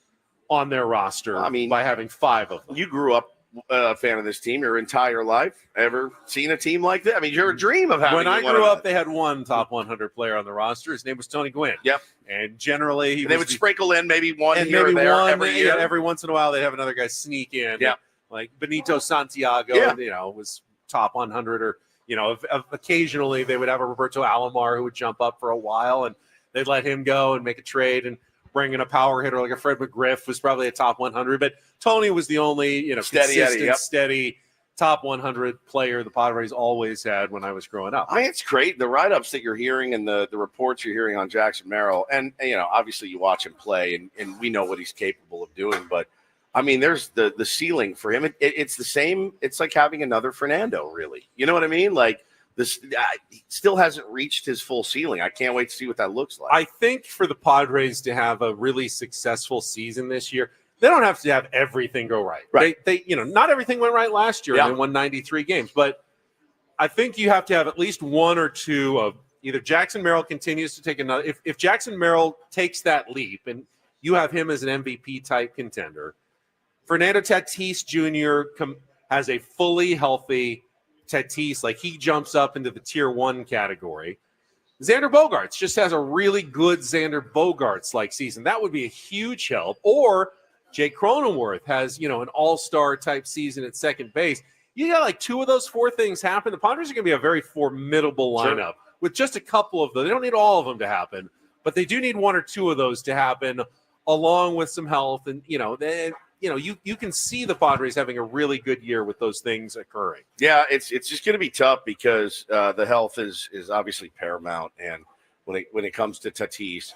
on their roster by having 5 of them. You grew up a fan of this team your entire life. Ever seen a team like that? I mean, you're a dream of having. When I grew up, they had one top 100 player on the roster. His name was Tony Gwynn. Yep. And generally, they would sprinkle in maybe one and here maybe or there one, every year. Every once in a while, they'd have another guy sneak in. Yeah. Like Benito Santiago, was top 100. Or, occasionally they would have a Roberto Alomar who would jump up for a while, and they'd let him go and make a trade and bring in a power hitter like a Fred McGriff was probably a top 100. But Tony was the only, steady, consistent, steady top 100 player the Padres always had when I was growing up. I mean, it's great. The write-ups that you're hearing and the reports you're hearing on Jackson Merrill, and obviously you watch him play, and we know what he's capable of doing. But I mean, there's the ceiling for him. It's the same. It's like having another Fernando, really. You know what I mean? Like this, he still hasn't reached his full ceiling. I can't wait to see what that looks like. I think for the Padres to have a really successful season this year, they don't have to have everything go right. Right. They not everything went right last year. Yeah. And they won 93 games. But I think you have to have at least one or two of either Jackson Merrill continues to take another. If Jackson Merrill takes that leap and you have him as an MVP type contender, Fernando Tatis Jr. has a fully healthy Tatis, like he jumps up into the tier 1 category. Xander Bogaerts just has a really good Xander Bogaerts-like season. That would be a huge help. Or Jake Cronenworth has, an all-star type season at second base. You got like 2 of those 4 things happen. The Padres are going to be a very formidable lineup with just a couple of them. They don't need all of them to happen, but they do need 1 or 2 of those to happen along with some health. And, you can see the Padres having a really good year with those things occurring. Yeah, it's just going to be tough because the health is obviously paramount. And when it comes to Tatis,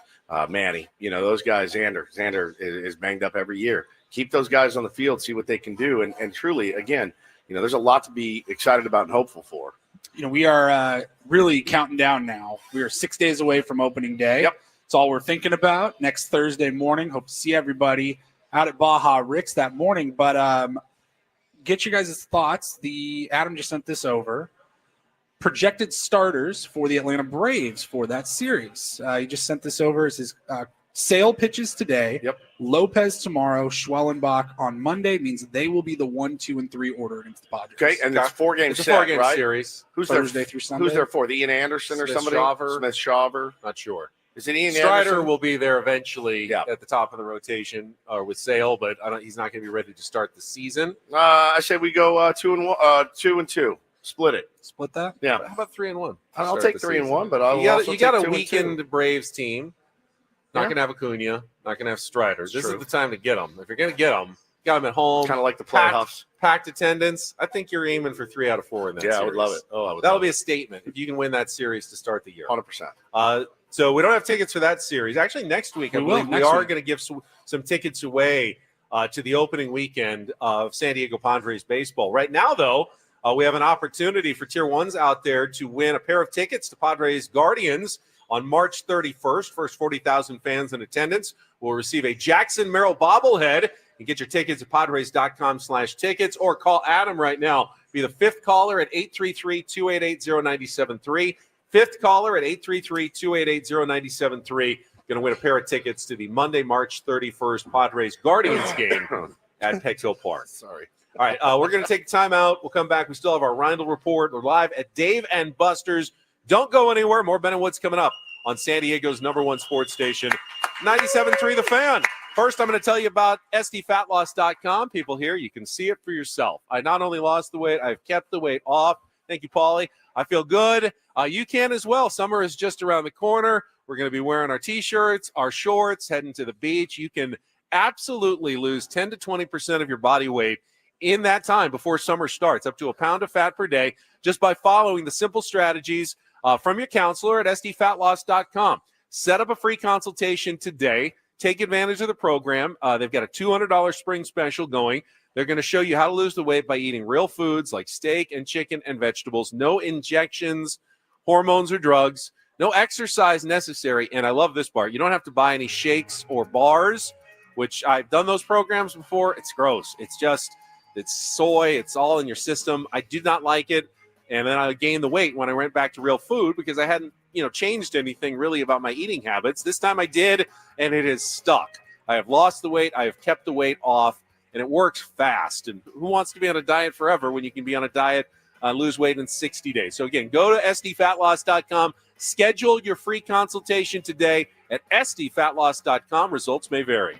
Manny, those guys, Xander is banged up every year. Keep those guys on the field, see what they can do. And truly, again, there's a lot to be excited about and hopeful for. We are really counting down now. We are 6 days away from opening day. Yep. It's all we're thinking about. Next Thursday morning. Hope to see everybody out at Baja Rick's that morning. But get your guys' thoughts. Adam just sent this over. Projected starters for the Atlanta Braves for that series. He just sent this over. It says Sale pitches today. Yep. Lopez tomorrow. Schwellenbach on Monday means they will be the 1, 2, and 3 order against the Padres. Okay, and it's 4-game It's a set, 4-game right? series. Who's Thursday through Sunday. Who's there for? The Ian Anderson or somebody? Smith Shawver. Not sure. Is it Ian Strider Anderson? will be there eventually Yeah. at the top of the rotation with Sale, but he's not going to be ready to start the season. I say we go 2 and 2. Split it. Split that? Yeah. How about 3 and 1? I'll take 3 and 1, but I'll you also got take a 2 and 2. weakened Braves team. Not Yeah. going to have Acuna. Not going to have Strider. This true. is the time to get them. If you're going to get them, got them at home. Kind of like the packed, playoffs. packed attendance. I think you're aiming for 3 out of 4 in that series. Yeah, I would love it. Oh, I would. That'll love be a statement if you can win that series to start the year. 100%. So we don't have tickets for that series. Actually, next week, I believe we are going to give some tickets away to the opening weekend of San Diego Padres baseball. Right now, though, we have an opportunity for Tier 1s out there to win a pair of tickets to Padres Guardians on March 31st. First 40,000 fans in attendance will receive a Jackson Merrill bobblehead. You get your tickets at padres.com/tickets or call Adam right now. Be the 5th caller at 833-288-0973. 5th caller at 833-288-0973. Going to win a pair of tickets to the Monday, March 31st Padres Guardians game at Petco Park. Sorry. All right, we're going to take a time out. We'll come back. We still have our Rhino Report. We're live at Dave and Buster's. Don't go anywhere. More Ben and Woods coming up on San Diego's #1 sports station, 97.3 The Fan. First, I'm going to tell you about SDFatLoss.com. People here, you can see it for yourself. I not only lost the weight, I've kept the weight off. Thank you, Paulie. I feel good. You can as well. Summer is just around the corner. We're going to be wearing our T-shirts, our shorts, heading to the beach. You can absolutely lose 10 to 20% of your body weight in that time before summer starts, up to a pound of fat per day, just by following the simple strategies from your counselor at SDFatLoss.com. Set up a free consultation today. Take advantage of the program. They've got a $200 spring special going. They're going to show you how to lose the weight by eating real foods like steak and chicken and vegetables. No injections, hormones, or drugs. No exercise necessary. And I love this part. You don't have to buy any shakes or bars, which I've done those programs before. It's gross. It's soy. It's all in your system. I did not like it. And then I gained the weight when I went back to real food because I hadn't, changed anything really about my eating habits. This time I did, and it has stuck. I have lost the weight. I have kept the weight off, and it works fast. And who wants to be on a diet forever when you can be on a diet, lose weight in 60 days? So again, go to SDFatLoss.com. Schedule your free consultation today at SDFatLoss.com. Results may vary.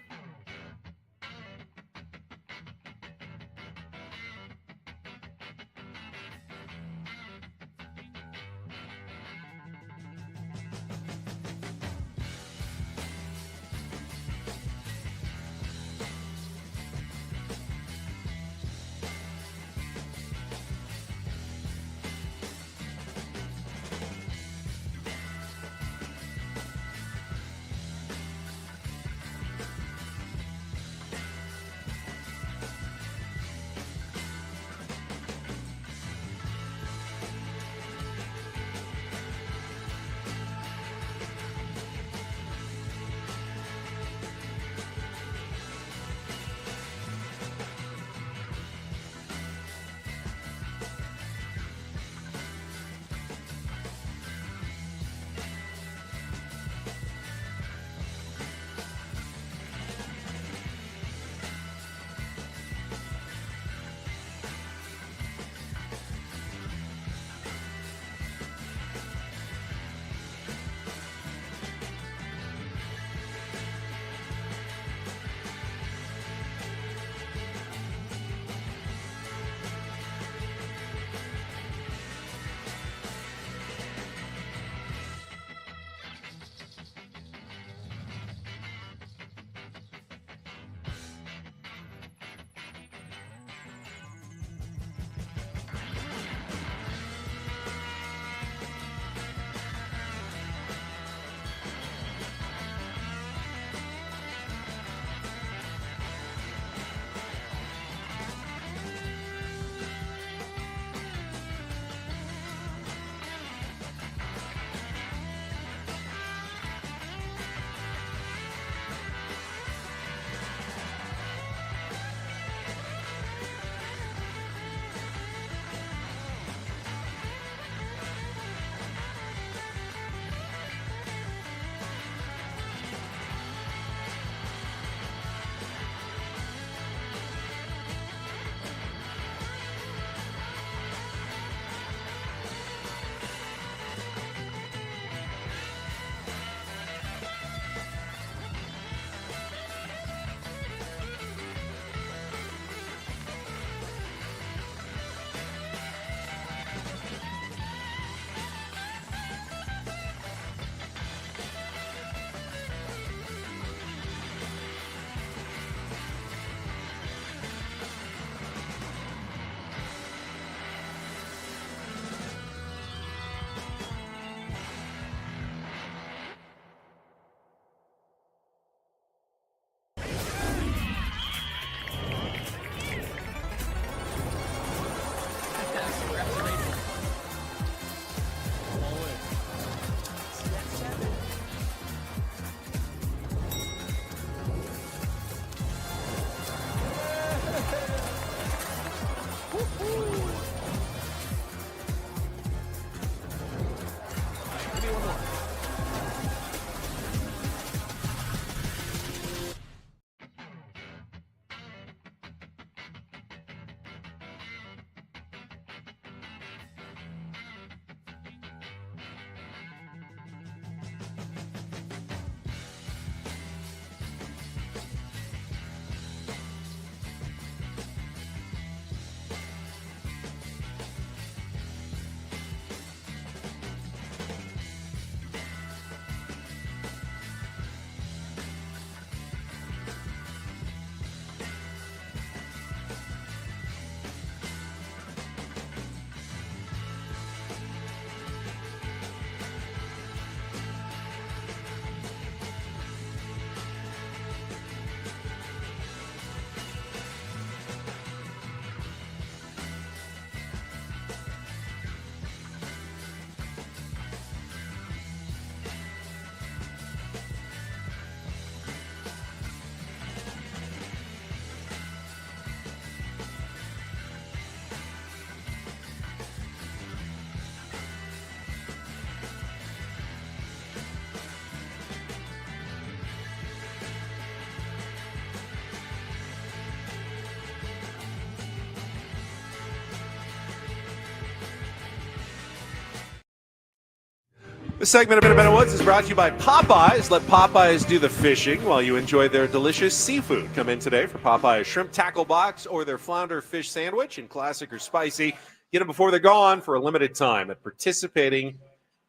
This segment of Minute Woods is brought to you by Popeyes. Let Popeyes do the fishing while you enjoy their delicious seafood. Come in today for Popeyes Shrimp Tackle Box or their Flounder Fish Sandwich in classic or spicy. Get them before they're gone for a limited time at participating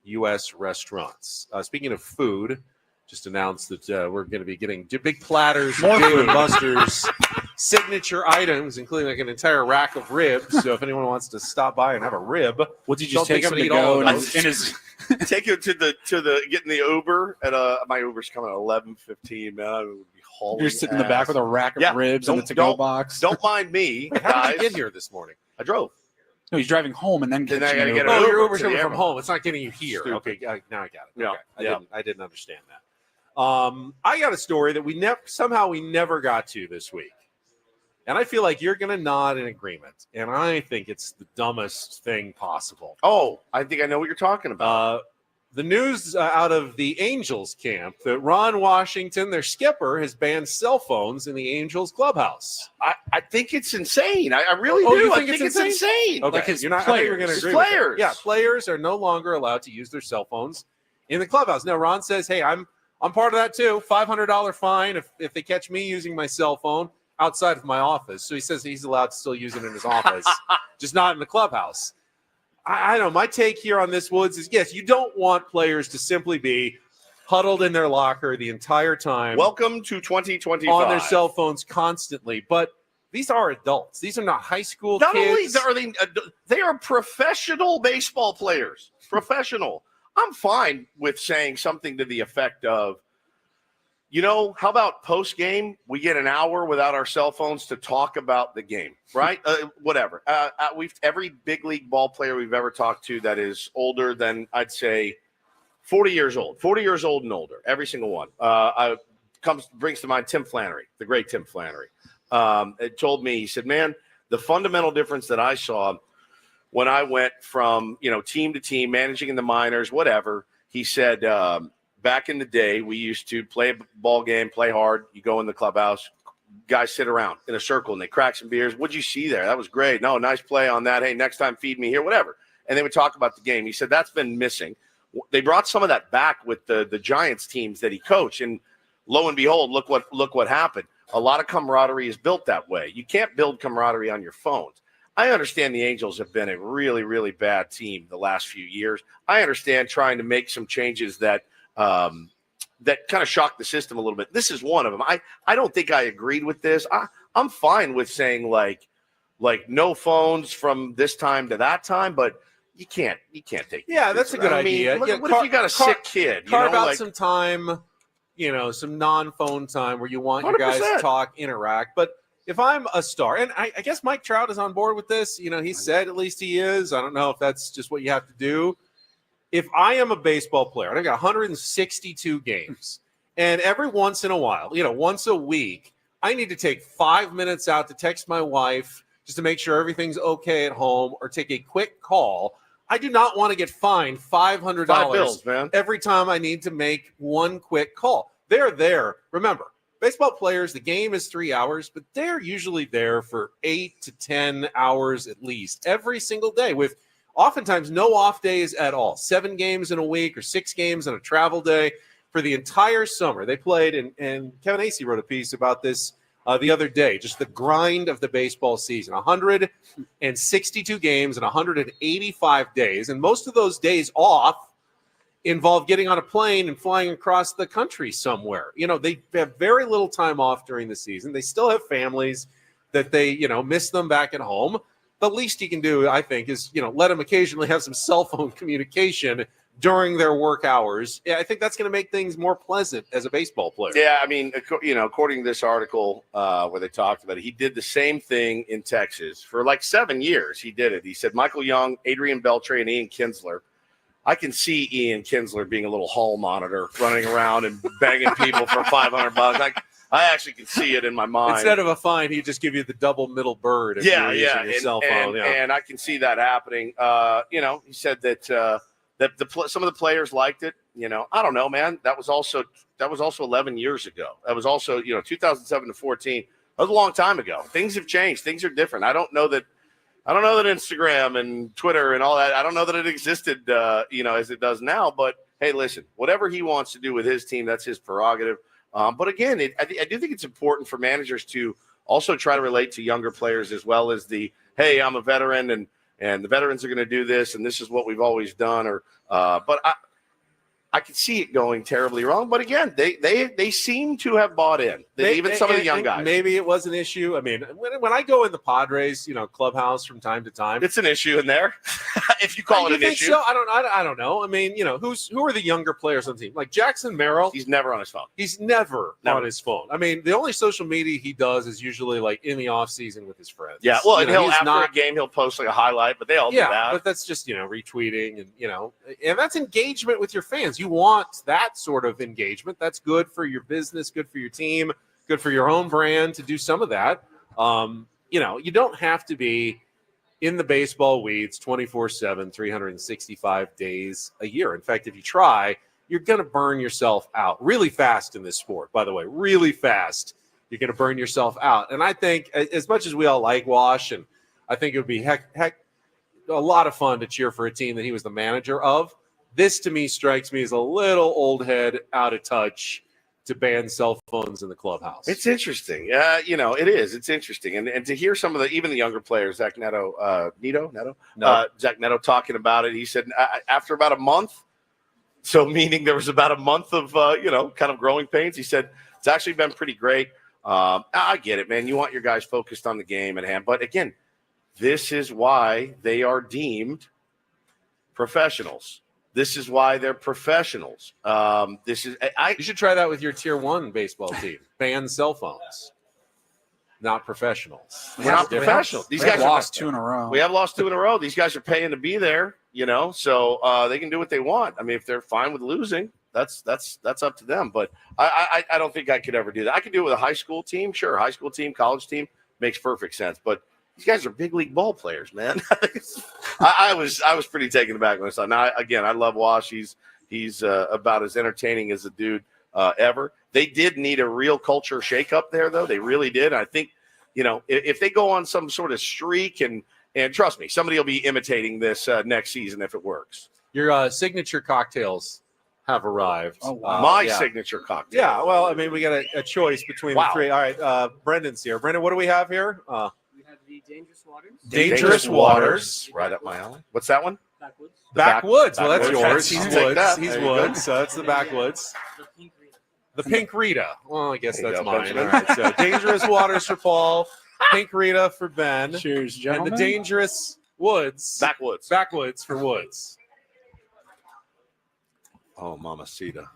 U.S. restaurants. Speaking of food, just announced that we're going to be getting big platters of Dave & Buster's signature items, including like an entire rack of ribs. So if anyone wants to stop by and have a rib, Would you just take him to eat all go of and those. Take him to the getting the Uber at my Uber's coming at 11:15. Man, I would be hauling. You're sitting in the back with a rack of Yeah, ribs and a to-go box. Don't mind me, How guys. did you get here this morning? I drove. No, he's driving home and then Then I catching gotta an get Uber. an Oh, Uber your Uber's to coming the from airport. home. It's not getting you here. Stupid. Okay, now I got it. Yeah, Okay. I didn't understand that. I got a story that we never got to this week. And I feel like you're going to nod in agreement. And I think it's the dumbest thing possible. Oh, I think I know what you're talking about. The news out of the Angels camp that Ron Washington, their skipper, has banned cell phones in the Angels clubhouse. I think it's insane. I really Oh, do. you I think think it's it's insane. Okay, Like his you're not. I think players. we're going to His agree with players. that. Yeah, players are no longer allowed to use their cell phones in the clubhouse. Now, Ron says, "Hey, I'm part of that too. $500 fine if they catch me using my cell phone outside of my office." So he says he's allowed to still use it in his office, just not in the clubhouse. I know my take here on this, Woods, is yes, you don't want players to simply be huddled in their locker the entire time. Welcome to 2025. On their cell phones constantly, but these are adults. These are not high school Not kids. only are they are professional baseball players. Professional. I'm fine with saying something to the effect of, how about post game? We get an hour without our cell phones to talk about the game, right? Whatever. Every big league ball player we've ever talked to that is older than, I'd say, 40 years old and older. Every single one. Brings to mind Tim Flannery, the great Tim Flannery. It told me, he said, man, the fundamental difference that I saw when I went from, team to team, managing in the minors, whatever, he said, back in the day, we used to play a ball game, play hard. You go in the clubhouse, guys sit around in a circle and they crack some beers. What'd you see there? That was great. No, nice play on that. Hey, next time feed me here, whatever. And they would talk about the game. He said that's been missing. They brought some of that back with the Giants teams that he coached, and lo and behold, look what happened. A lot of camaraderie is built that way. You can't build camaraderie on your phones. I understand the Angels have been a really, really bad team the last few years. I understand trying to make some changes that kind of shocked the system a little bit. This is one of them. I don't think I agreed with this. I'm fine with saying like no phones from this time to that time, but you can't take. Yeah, that's a good idea. What if you got a sick kid? Carve out some time, some non-phone time where you want your guys to 100%. talk, interact. But if I'm a star, and I guess Mike Trout is on board with this, he said at least he is. I don't know if that's just what you have to do. If I am a baseball player and I've got 162 games, and every once in a while, once a week, I need to take 5 minutes out to text my wife just to make sure everything's okay at home or take a quick call, I do not want to get fined $500 $5 bills, man. every time I need to make one quick call. They're there. Remember, baseball players, the game is 3 hours, but they're usually there for 8 to 10 hours at least every single day with oftentimes no off days at all. 7 games in a week or 6 games on a travel day for the entire summer. They played, and Kevin Acey wrote a piece about this the other day, just the grind of the baseball season. 162 games in 185 days, and most of those days off involve getting on a plane and flying across the country somewhere. They have very little time off during the season. They still have families that they, miss them back at home. The least you can do, I think, is, let them occasionally have some cell phone communication during their work hours. Yeah, I think that's going to make things more pleasant as a baseball player. Yeah, I mean, according to this article where they talked about it, he did the same thing in Texas for like 7 years. He did it. He said Michael Young, Adrian Beltre, and Ian Kinsler. I can see Ian Kinsler being a little hall monitor, running around and begging people for $500. I actually can see it in my mind. Instead of a fine, he'd just give you the double middle bird if you're using your cell phone. And I can see that happening. He said that some of the players liked it. I don't know, man. That was also 11 years ago. That was also 2007 to 14. That was a long time ago. Things have changed. Things are different. I don't know that Instagram and Twitter and all that, I don't know that it existed as it does now, but hey, listen, whatever he wants to do with his team, that's his prerogative. But again, I do think it's important for managers to also try to relate to younger players as well as hey, I'm a veteran and the veterans are going to do this and this is what we've always done. But I could see it going terribly wrong. But again, they seem to have bought in. Even some of the young guys. Maybe it was an issue. I mean, when I go in the Padres, clubhouse from time to time, it's an issue in there. If you call it an issue. So? I don't know. I mean, who are the younger players on the team? Like Jackson Merrill. He's never on his phone. He's never on his phone. I mean, the only social media he does is usually like in the off season with his friends. Yeah. Well, and after a game, he'll post like a highlight, but they all do that. But that's just, retweeting and that's engagement with your fans. You want that sort of engagement. That's good for your business, good for your team, good for your own brand to do some of that. You don't have to be in the baseball weeds 24/7, 365 days a year. In fact, if you try, you're going to burn yourself out really fast in this sport, by the way, really fast. You're going to burn yourself out. And I think as much as we all like Wash, and I think it would be heck a lot of fun to cheer for a team that he was the manager of, this to me strikes me as a little old head, out of touch to ban cell phones in the clubhouse. It's interesting. It is. It's interesting. And to hear some of even the younger players, Zach Neto, Zach Neto talking about it, he said after about a month, so meaning there was about a month of, kind of growing pains, he said it's actually been pretty great. I get it, man. You want your guys focused on the game at hand. But again, this is why they are deemed professionals. This is why they're professionals. You should try that with your tier 1 baseball team. Ban cell phones. Not professionals. We're not professionals. These guys lost 2 in a row. We have lost 2 in a row. These guys are paying to be there, so they can do what they want. I mean, if they're fine with losing, that's up to them. But I don't think I could ever do that. I could do it with a high school team. Sure, high school team, college team makes perfect sense. But these guys are big league ball players, man. I was pretty taken aback when I saw it. Now, again, I love Wash. He's about as entertaining as a dude ever. They did need a real culture shakeup there, though. They really did. I think, if they go on some sort of streak, and trust me, somebody will be imitating this next season if it works. Your signature cocktails have arrived. Oh, wow. My signature cocktail. Yeah, well, I mean, we got a choice between the 3. All right, Brendan's here. Brendan, what do we have here? The Dangerous Waters. Dangerous Waters. Right up my alley. What's that one? Backwoods. Backwoods. Well, that's yours. He's Woods. He's Woods. So that's the Backwoods. The Pink Rita. The Pink Rita. Well, I guess There you that's go, mine. Benjamin. All right. So Dangerous Waters for Paul. Pink Rita for Ben. Cheers, And gentlemen. the Dangerous Woods. Backwoods for Woods. Oh, Mamacita.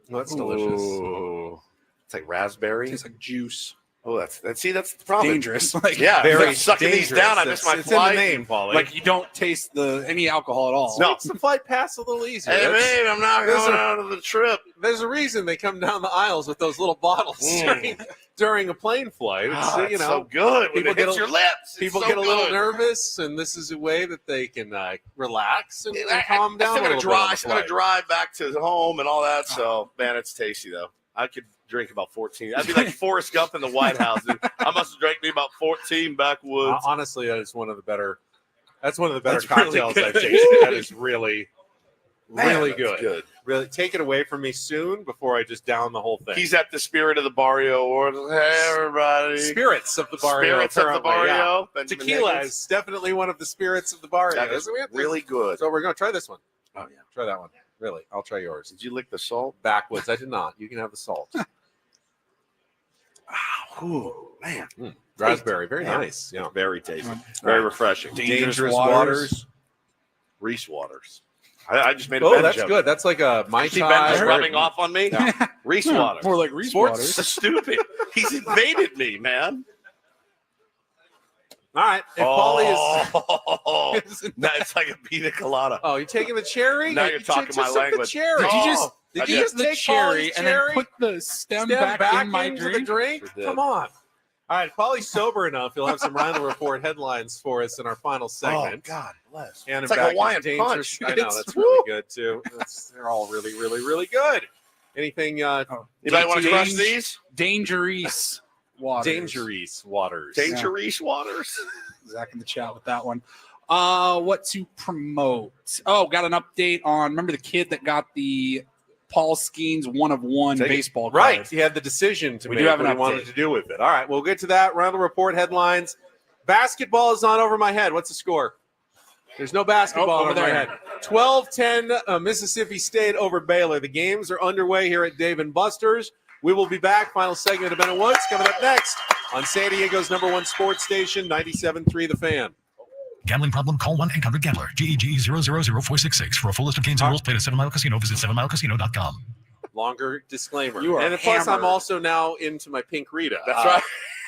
Well, that's delicious. Ooh. It's like raspberry. Tastes like juice. Oh, that's the problem. Dangerous. Yeah, Very sucking these dangerous. down. I missed my It's flight. in the name, Paulie. Like you don't taste any alcohol at all. No. Makes the flight pass a little easier. Hey, That's- babe, I'm not there's going a- out of the trip. There's a reason they come down the aisles with those little bottles during a plane flight. It's, It's so good when people it hits get your lips. People It's get so a little good. nervous, and this is a way that they can relax and I calm down a still little gotta bit. drive. I drive back to home and all that. So, man, it's tasty though. I could drink about 14. I'd be like Forrest Gump in the White House. Dude. I must have drank me about 14 Backwoods. Honestly, that is one of the better. That's one of the better That's really cocktails good. I've tasted. That is really Man, good. that's good. Really, take it away from me soon before I just down the whole thing. He's at the Spirit of the Barrio Awards. Hey, everybody. Spirits of the barrio. Spirits of the apparently, yeah. Barrio. Benjamin Tequila Higgins. is definitely one of the spirits of the barrio. That is Isn't it? really good. So we're going to try this one. Oh, yeah. Try that one. Really. I'll try yours. Did you lick the salt? Backwoods. I did not. You can have the salt. Ooh, man. Raspberry. Very Yeah. nice. Yeah. Very tasty. Very refreshing. Dangerous Waters. Reese Waters. I just made a Oh, bad that's joke. good. That's like a Mai See Ben just Tai. rubbing off on me? Reese Waters. More like Reese Sports Waters. is stupid. He's invaded me, man. All right. If Paulie is. Now it's like a pina colada. Oh, you're taking the cherry? Now you're talking just my took the language. cherry. Did you just Oh, I did did. you just the Take cherry Paulie's and cherry, then put the stem Step back in my into drink? the drink? Sure did. Come on. All right. Paulie's sober enough. He'll have some Rhino Report headlines for us in our final segment. Oh, God bless. And It's in like fact, Hawaiian dangerous. punch. I know It's- that's really good too. They're all really, really, really good. Anything? Anybody want to crush these? Dangerous Waters. Dangerous Waters. Dangerous Waters. Zach in the chat with that one. What to promote? Oh, got an update on. Remember the kid that got the Paul Skeens 1-of-1 Take it. baseball card? Right. He had the decision to We make do have what an he wanted update. to do with it. All right. We'll get to that. Rhino Report headlines. Basketball is not over my head. What's the score? There's no basketball over over my there. head. 12-10 Mississippi State over Baylor. The games are underway here at Dave & Buster's. We will be back. Final segment of Ben and Woods coming up next on San Diego's #1 sports station, 97.3 The Fan. Gambling problem? Call 1-800-GAMBLER. GEG 000-466. For a full list of games and rules, play at 7 Mile Casino. Visit 7milecasino.com. Longer disclaimer. You are And plus, I'm hammered. also now into my Pink Rita. That's right.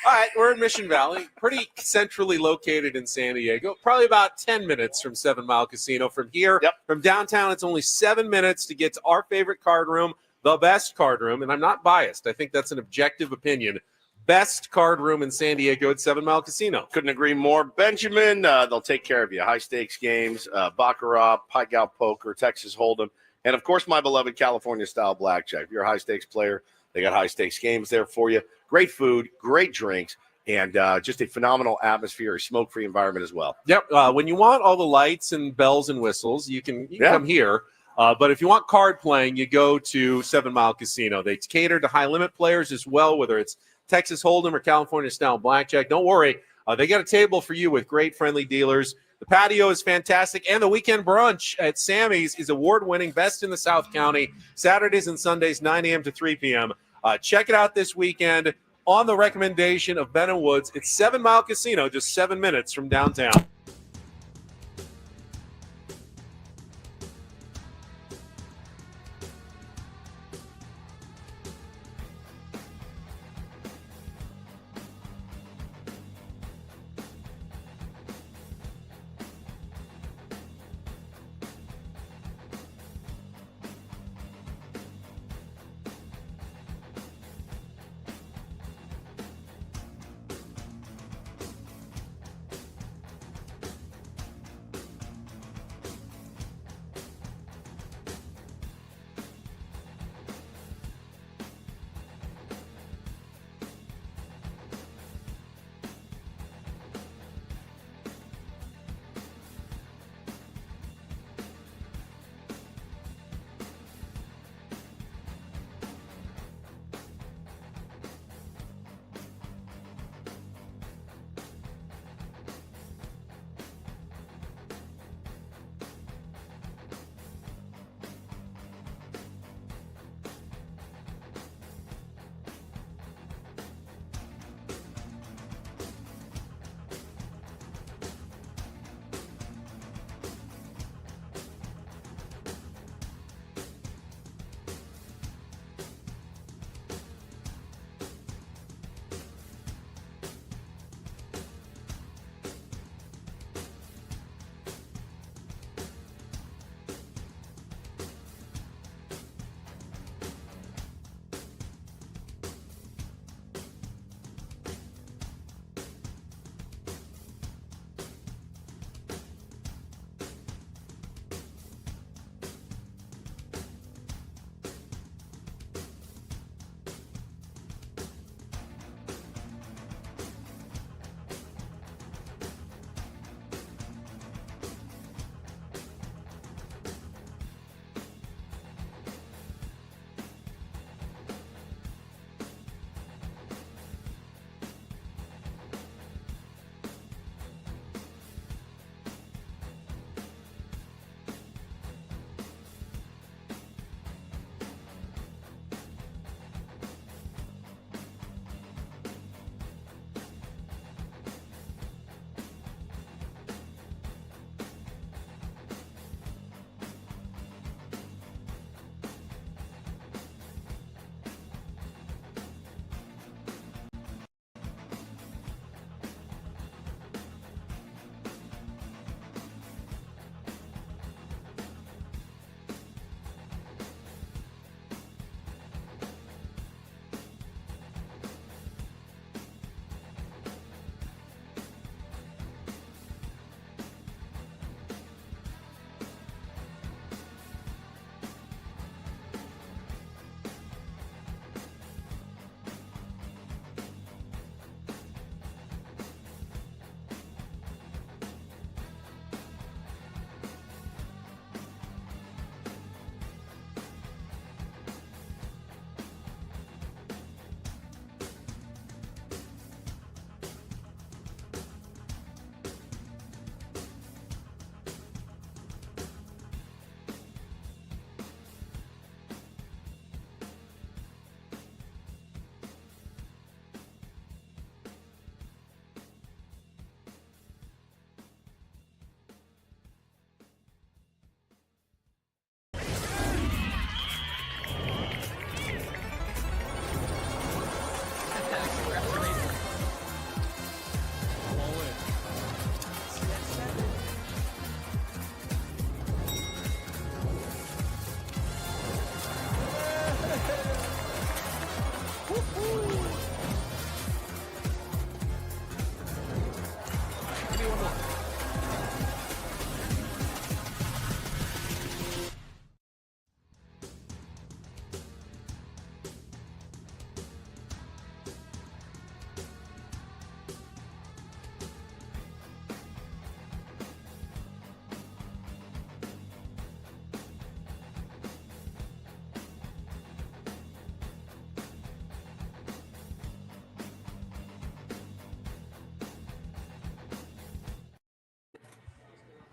All right, we're in Mission Valley, pretty centrally located in San Diego, probably about 10 minutes from 7 Mile Casino. From here, Yep. from downtown, it's only 7 minutes to get to our favorite card room, the best card room. And I'm not biased. I think that's an objective opinion. Best card room in San Diego at 7 Mile Casino. Couldn't agree more. Benjamin, they'll take care of you. High-stakes games, Baccarat, Pike-Out Poker, Texas Hold'em, and, of course, my beloved California-style blackjack. If you're a high-stakes player, they got high-stakes games there for you. Great food, great drinks, and just a phenomenal atmosphere, a smoke-free environment as well. Yep. When you want all the lights and bells and whistles, you can come here. But if you want card playing, you go to 7 Mile Casino. They cater to high-limit players as well, whether it's Texas Hold'em or California-style blackjack. Don't worry. They got a table for you with great friendly dealers. The patio is fantastic, and the weekend brunch at Sammy's is award-winning, best in the South County, Saturdays and Sundays, 9 a.m. to 3 p.m. Check it out this weekend on the recommendation of Ben and Woods. It's 7 Mile Casino, just 7 minutes from downtown.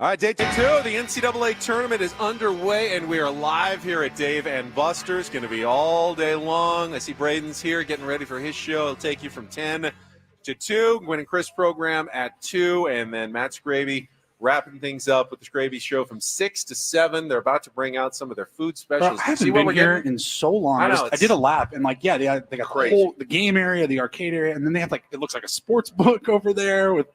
All right, day 2 of the NCAA tournament is underway, and we are live here at Dave and Buster's. Going to be all day long. I see Braden's here getting ready for his show. It'll take you from 10 to 2. Gwen and Chris program at 2, and then Matt Scraby wrapping things up with the Scraby show from 6 to 7. They're about to bring out some of their food specials. Bro, I haven't been here in so long. I did a lap, and like, yeah, they got the game area, the arcade area, and then they have like, it looks like a sports book over there with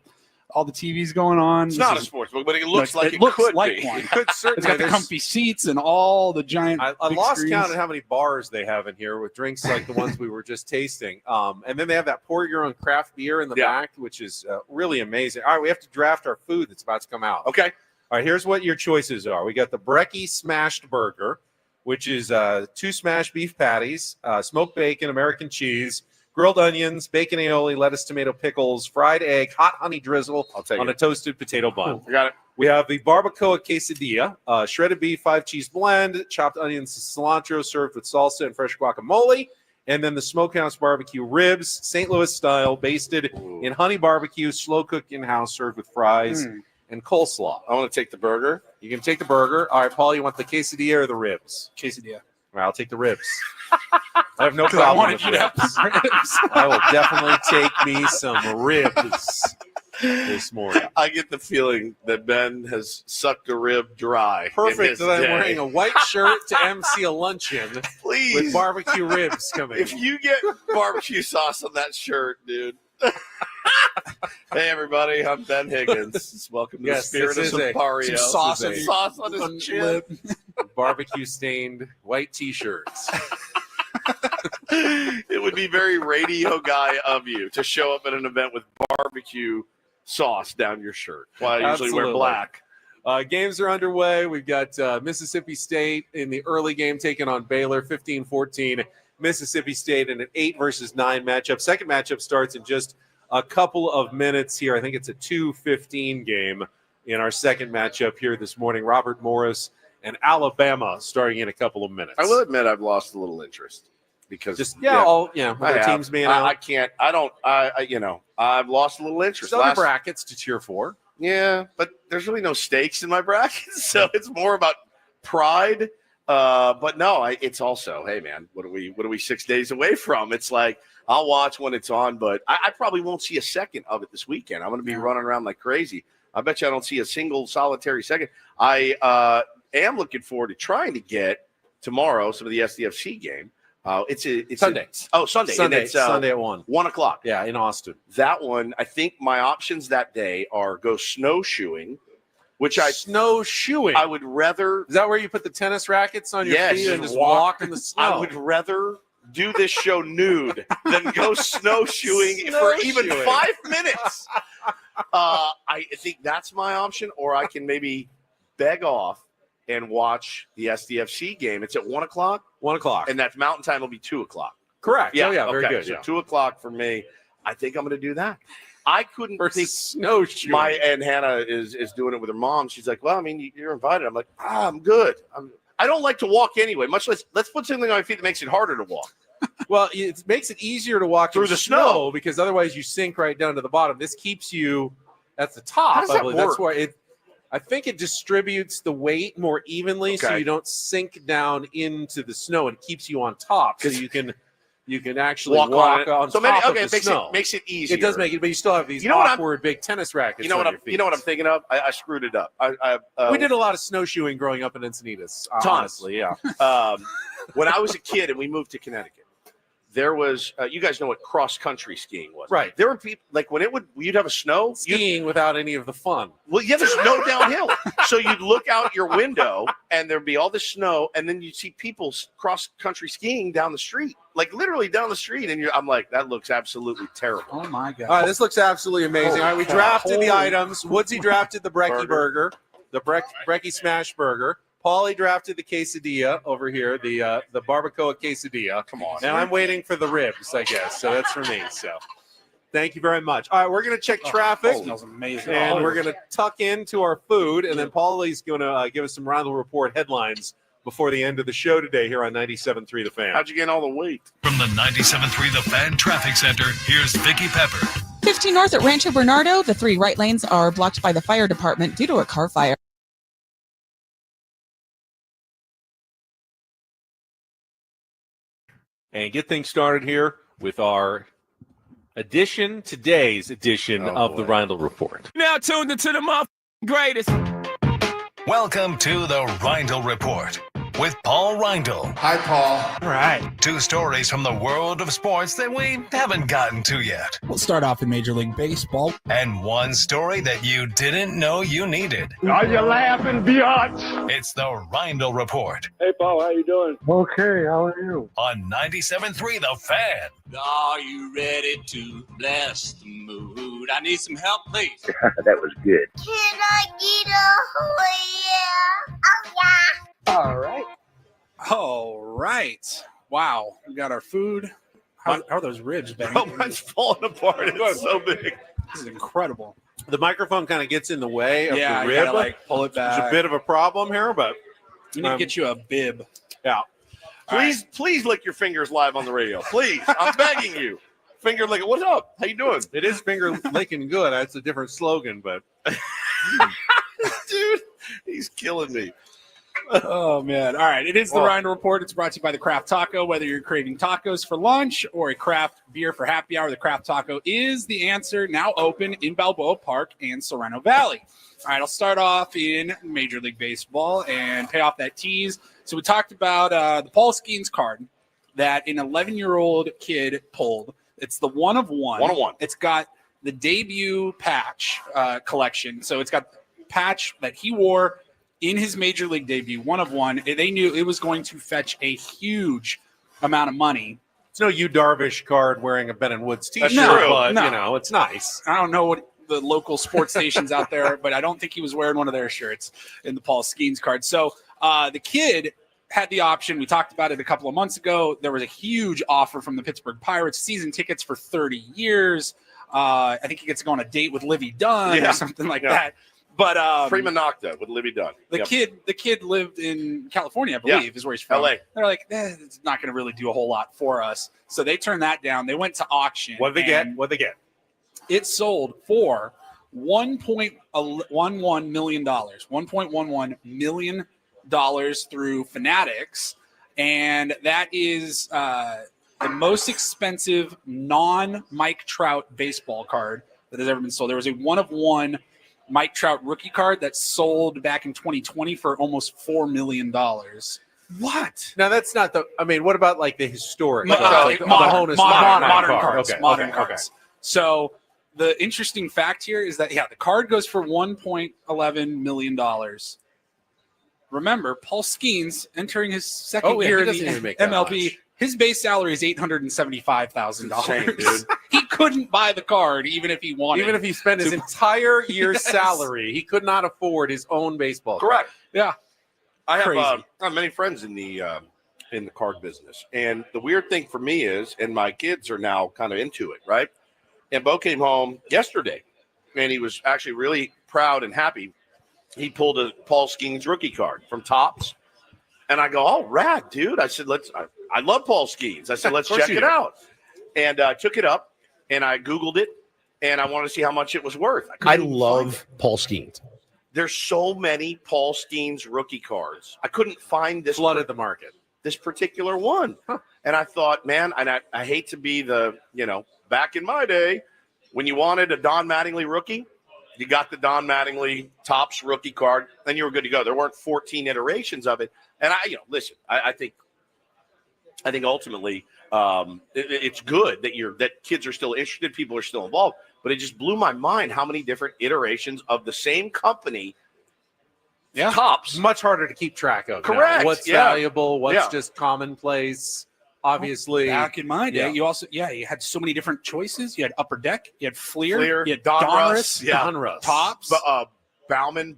all the TVs going on. It's not a sports book, but it looks like it looks could like be. one. It could certainly. It's got the comfy seats and all the giant. I big lost screens. count at how many bars they have in here with drinks like the ones we were just tasting. And then they have that pour your own craft beer in the back, which is really amazing. All right, we have to draft our food that's about to come out. Okay. All right, here's what your choices are. We got the Brekkie Smashed Burger, which is 2 smashed beef patties, smoked bacon, American cheese, grilled onions, bacon aioli, lettuce, tomato, pickles, fried egg, hot honey drizzle on a toasted potato bun. I got it. We have the barbacoa quesadilla, shredded beef, 5-cheese blend, chopped onions, cilantro, served with salsa and fresh guacamole. And then the smokehouse barbecue ribs, St. Louis style, basted in honey barbecue, slow cooked in-house, served with fries and coleslaw. I want to take the burger. You can take the burger. All right, Paul, you want the quesadilla or the ribs? Quesadilla. All right, I'll take the ribs. I have no problem with ribs. I will definitely take me some ribs this morning. I get the feeling that Ben has sucked a rib dry. Perfect that I'm wearing a white shirt to MC a luncheon Please. with barbecue ribs coming. If you get barbecue sauce on that shirt, dude. Hey, everybody. I'm Ben Higgins. Welcome to the Spirit of Sipario. Some sauce on his chin. Barbecue-stained white T-shirts. It would be very radio guy of you to show up at an event with barbecue sauce down your shirt. Well, I usually wear black. Games are underway. We've got Mississippi State in the early game taking on Baylor, 15-14. Mississippi State in an 8 versus 9 matchup. Second matchup starts in just a couple of minutes here. I think it's a 2:15 game in our second matchup here this morning. Robert Morris and Alabama starting in a couple of minutes. I will admit I've lost a little interest because with our teams being out. I can't. I don't. I've lost a little interest. There's other brackets to cheer for. Yeah, but there's really no stakes in my brackets, so it's more about pride. But no, it's also, hey man, what are we 6 days away from? It's like I'll watch when it's on, but I probably won't see a second of it this weekend. I'm going to be running around like crazy. I bet you I don't see a single solitary second. I am looking forward to trying to get tomorrow some of the SDFC game. It's Sunday. Sunday. Sunday. It's, Sunday at 1 o'clock. Yeah, in Austin. That one, I think my options that day are go snowshoeing, which snowshoeing. I would rather. Is that where you put the tennis rackets on your feet and just walk in the snow? I would rather do this show nude than go snowshoeing for even 5 minutes. I think that's my option, or I can maybe beg off and watch the SDFC game. It's at 1 o'clock. 1 o'clock. And that mountain time will be 2 o'clock. Correct. Yeah, very good. So 2 o'clock for me. I think I'm going to do that. I couldn't think snowshoeing. And Hannah is doing it with her mom. She's like, well, I mean, you're invited. I'm like, I'm good. I don't like to walk anyway, much less let's put something on my feet that makes it harder to walk. Well, it makes it easier to walk through the snow because otherwise you sink right down to the bottom. This keeps you at the top. How does that work? That's why I think it distributes the weight more evenly so you don't sink down into the snow and keeps you on top so you can actually walk on so top maybe, of the snow. It makes it easier. It does make it, but you still have these awkward big tennis rackets. You know what I'm thinking of? I screwed it up. We did a lot of snowshoeing growing up in Encinitas. Honestly, yeah. When I was a kid and we moved to Connecticut, there was you guys know what cross country skiing was, right? There were people like when you'd have a snow skiing without any of the fun. Well, yeah, there's no downhill, so you'd look out your window and there'd be all this snow, and then you'd see people cross country skiing down the street, like literally down the street, and I'm like, that looks absolutely terrible. Oh my god! All right, this looks absolutely amazing. All right, we drafted the items. Woodsy drafted the Brekkie burger, the Brekkie smash burger. Paulie drafted the quesadilla over here, the barbacoa quesadilla. Come on. And I'm waiting for the ribs, I guess. So that's for me. So thank you very much. All right, we're going to check traffic. Smells amazing. And we're going to tuck into our food. And then Paulie's going to give us some Rhino Report headlines before the end of the show today here on 97.3 The Fan. How'd you gain all the weight? From the 97.3 The Fan Traffic Center, here's Vicky Pepper. 15 north at Rancho Bernardo. The 3 right lanes are blocked by the fire department due to a car fire. And get things started here with our today's edition of the Rhino Report. Now tuned into the greatest. Welcome to the Rhino Report with Paul Rindle. Hi, Paul. All right. 2 stories from the world of sports that we haven't gotten to yet. We'll start off in Major League Baseball. And 1 story that you didn't know you needed. Are you laughing, biatch? It's the Rhino Report. Hey, Paul, how you doing? Okay, how are you? On 97.3 The Fan. Are you ready to bless the mood? I need some help, please. That was good. Can I get a yeah? Oh, yeah. All right. All right. Wow. We got our food. How are those ribs, Ben? Oh, mine's falling apart. It's so big. This is incredible. The microphone kind of gets in the way of the You rib. gotta, pull it back. There's a bit of a problem here, but we need to get you a bib. Yeah. Please lick your fingers live on the radio. Please. I'm begging you. Finger licking. What's up? How you doing? It is finger licking good. That's a different slogan, but dude, he's killing me. Oh, man. All right. It is the Rhino Report. It's brought to you by the Craft Taco. Whether you're craving tacos for lunch or a craft beer for happy hour, the Craft Taco is the answer. Now open in Balboa Park and Serrano Valley. All right. I'll start off in Major League Baseball and pay off that tease. So we talked about the Paul Skeens card that an 11-year-old kid pulled. It's the 1 of 1. 1 of 1. It's got the debut patch collection. So it's got the patch that he wore in his Major League debut, 1 of 1. They knew it was going to fetch a huge amount of money. It's no Yu Darvish card wearing a Ben and Woods t-shirt, No. but it's nice. I don't know what the local sports stations out there, but I don't think he was wearing one of their shirts in the Paul Skeens card. So the kid had the option. We talked about it a couple of months ago. There was a huge offer from the Pittsburgh Pirates, season tickets for 30 years. I think he gets to go on a date with Livy Dunn or something like that. But Prima Nocta with Livy Dunn. The kid lived in California, I believe, is where he's from. LA. They're like, it's not going to really do a whole lot for us. So they turned that down. They went to auction. What did they get? It sold for $1.11 million. $1.11 million through Fanatics. And that is the most expensive non-Mike Trout baseball card that has ever been sold. There was a 1 of 1 Mike Trout rookie card that sold back in 2020 for almost $4 million. What? Now that's not the. I mean, what about like the historic? Modern cards. Okay, Modern okay, cards. So the interesting fact here is that the card goes for $1.11 million. Remember, Paul Skeens entering his second year in the MLB. His base salary is $875,000. He couldn't buy the card even if he wanted. Even if he spent his entire year's salary, he could not afford his own baseball. Correct. Card. Yeah. I have many friends in the card business, and the weird thing for me is, and my kids are now kind of into it, right? And Bo came home yesterday, and he was actually really proud and happy. He pulled a Paul Skeens rookie card from Topps, and I go, "Oh, rad, dude!" I said, I love Paul Skeens. I said, let's check it out. And took it up, and I Googled it, and I wanted to see how much it was worth. I love Paul Skeens. There's so many Paul Skeens rookie cards. I couldn't find this. Flooded the market. This particular one. And I thought, man, and I hate to be back in my day, when you wanted a Don Mattingly rookie, you got the Don Mattingly Topps rookie card, then you were good to go. There weren't 14 iterations of it. And listen, I think ultimately it's good that kids are still interested, people are still involved, but it just blew my mind how many different iterations of the same company. Yeah, Topps. Much harder to keep track of. Correct. Now. What's valuable? What's just commonplace? Obviously, back in my day, you also you had so many different choices. You had Upper Deck, you had Fleer, you had Donruss, Topps, Bowman,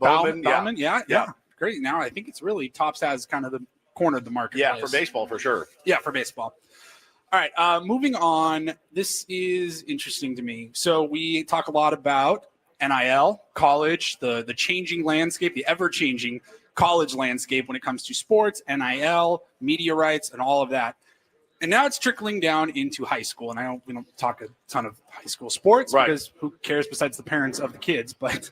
yeah, great. Now I think it's really Topps has kind of the cornered the market. Yeah, for baseball for sure. Yeah, for baseball. All right, moving on. This is interesting to me. So we talk a lot about NIL, college, the changing landscape, the ever-changing college landscape when it comes to sports, NIL, media rights, and all of that. And now it's trickling down into high school. And we don't talk a ton of high school sports because who cares besides the parents of the kids? But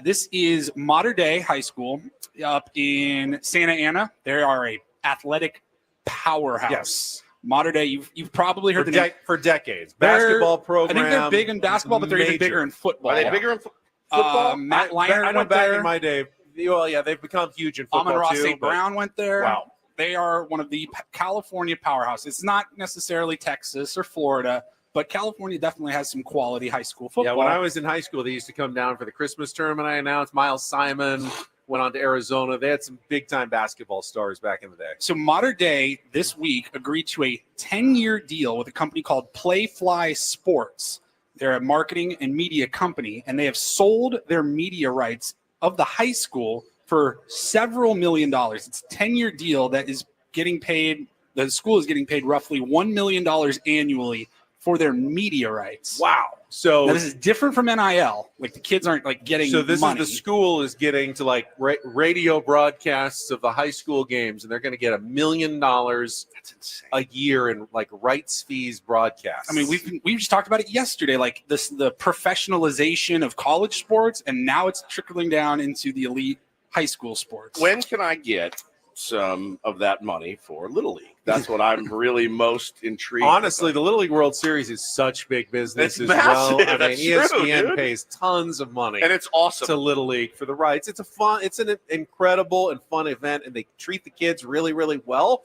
this is Modern Day High School up in Santa Ana. They are a athletic powerhouse. Yes. Modern Day, you've probably heard for decades. Basketball program. I think they're big in basketball, but they're even bigger in football. Are they bigger in football? Matt Leinart I know went back there. in my day. Well, yeah, they've become huge in football Amon-Ra too. St. but- Brown went there. Wow. They are one of the California powerhouses. It's not necessarily Texas or Florida, but California definitely has some quality high school football. Yeah, when I was in high school, they used to come down for the Christmas tournament. I announced Miles Simon went on to Arizona. They had some big-time basketball stars back in the day. So Modern Day this week agreed to a 10-year deal with a company called Playfly Sports. They're a marketing and media company, and they have sold their media rights of the high school for several $1 million. It's a 10-year deal that is getting paid. The school is getting paid roughly $1 million annually for their media rights. Wow. So now, this is different from NIL. Like the kids aren't like getting So this money. is the school is getting to like radio broadcasts of the high school games, and they're going to get $1 million a year in like rights fees broadcasts. I mean, we just talked about it yesterday, like the professionalization of college sports, and now it's trickling down into the elite high school sports. When can I get some of that money for Little League? That's what I'm really most intrigued. Honestly, the Little League World Series is such big business It's as massive. well. I mean, That's ESPN true, dude. pays tons of money, And it's awesome. to Little League for the rights. It's an incredible and fun event, and they treat the kids really, really well.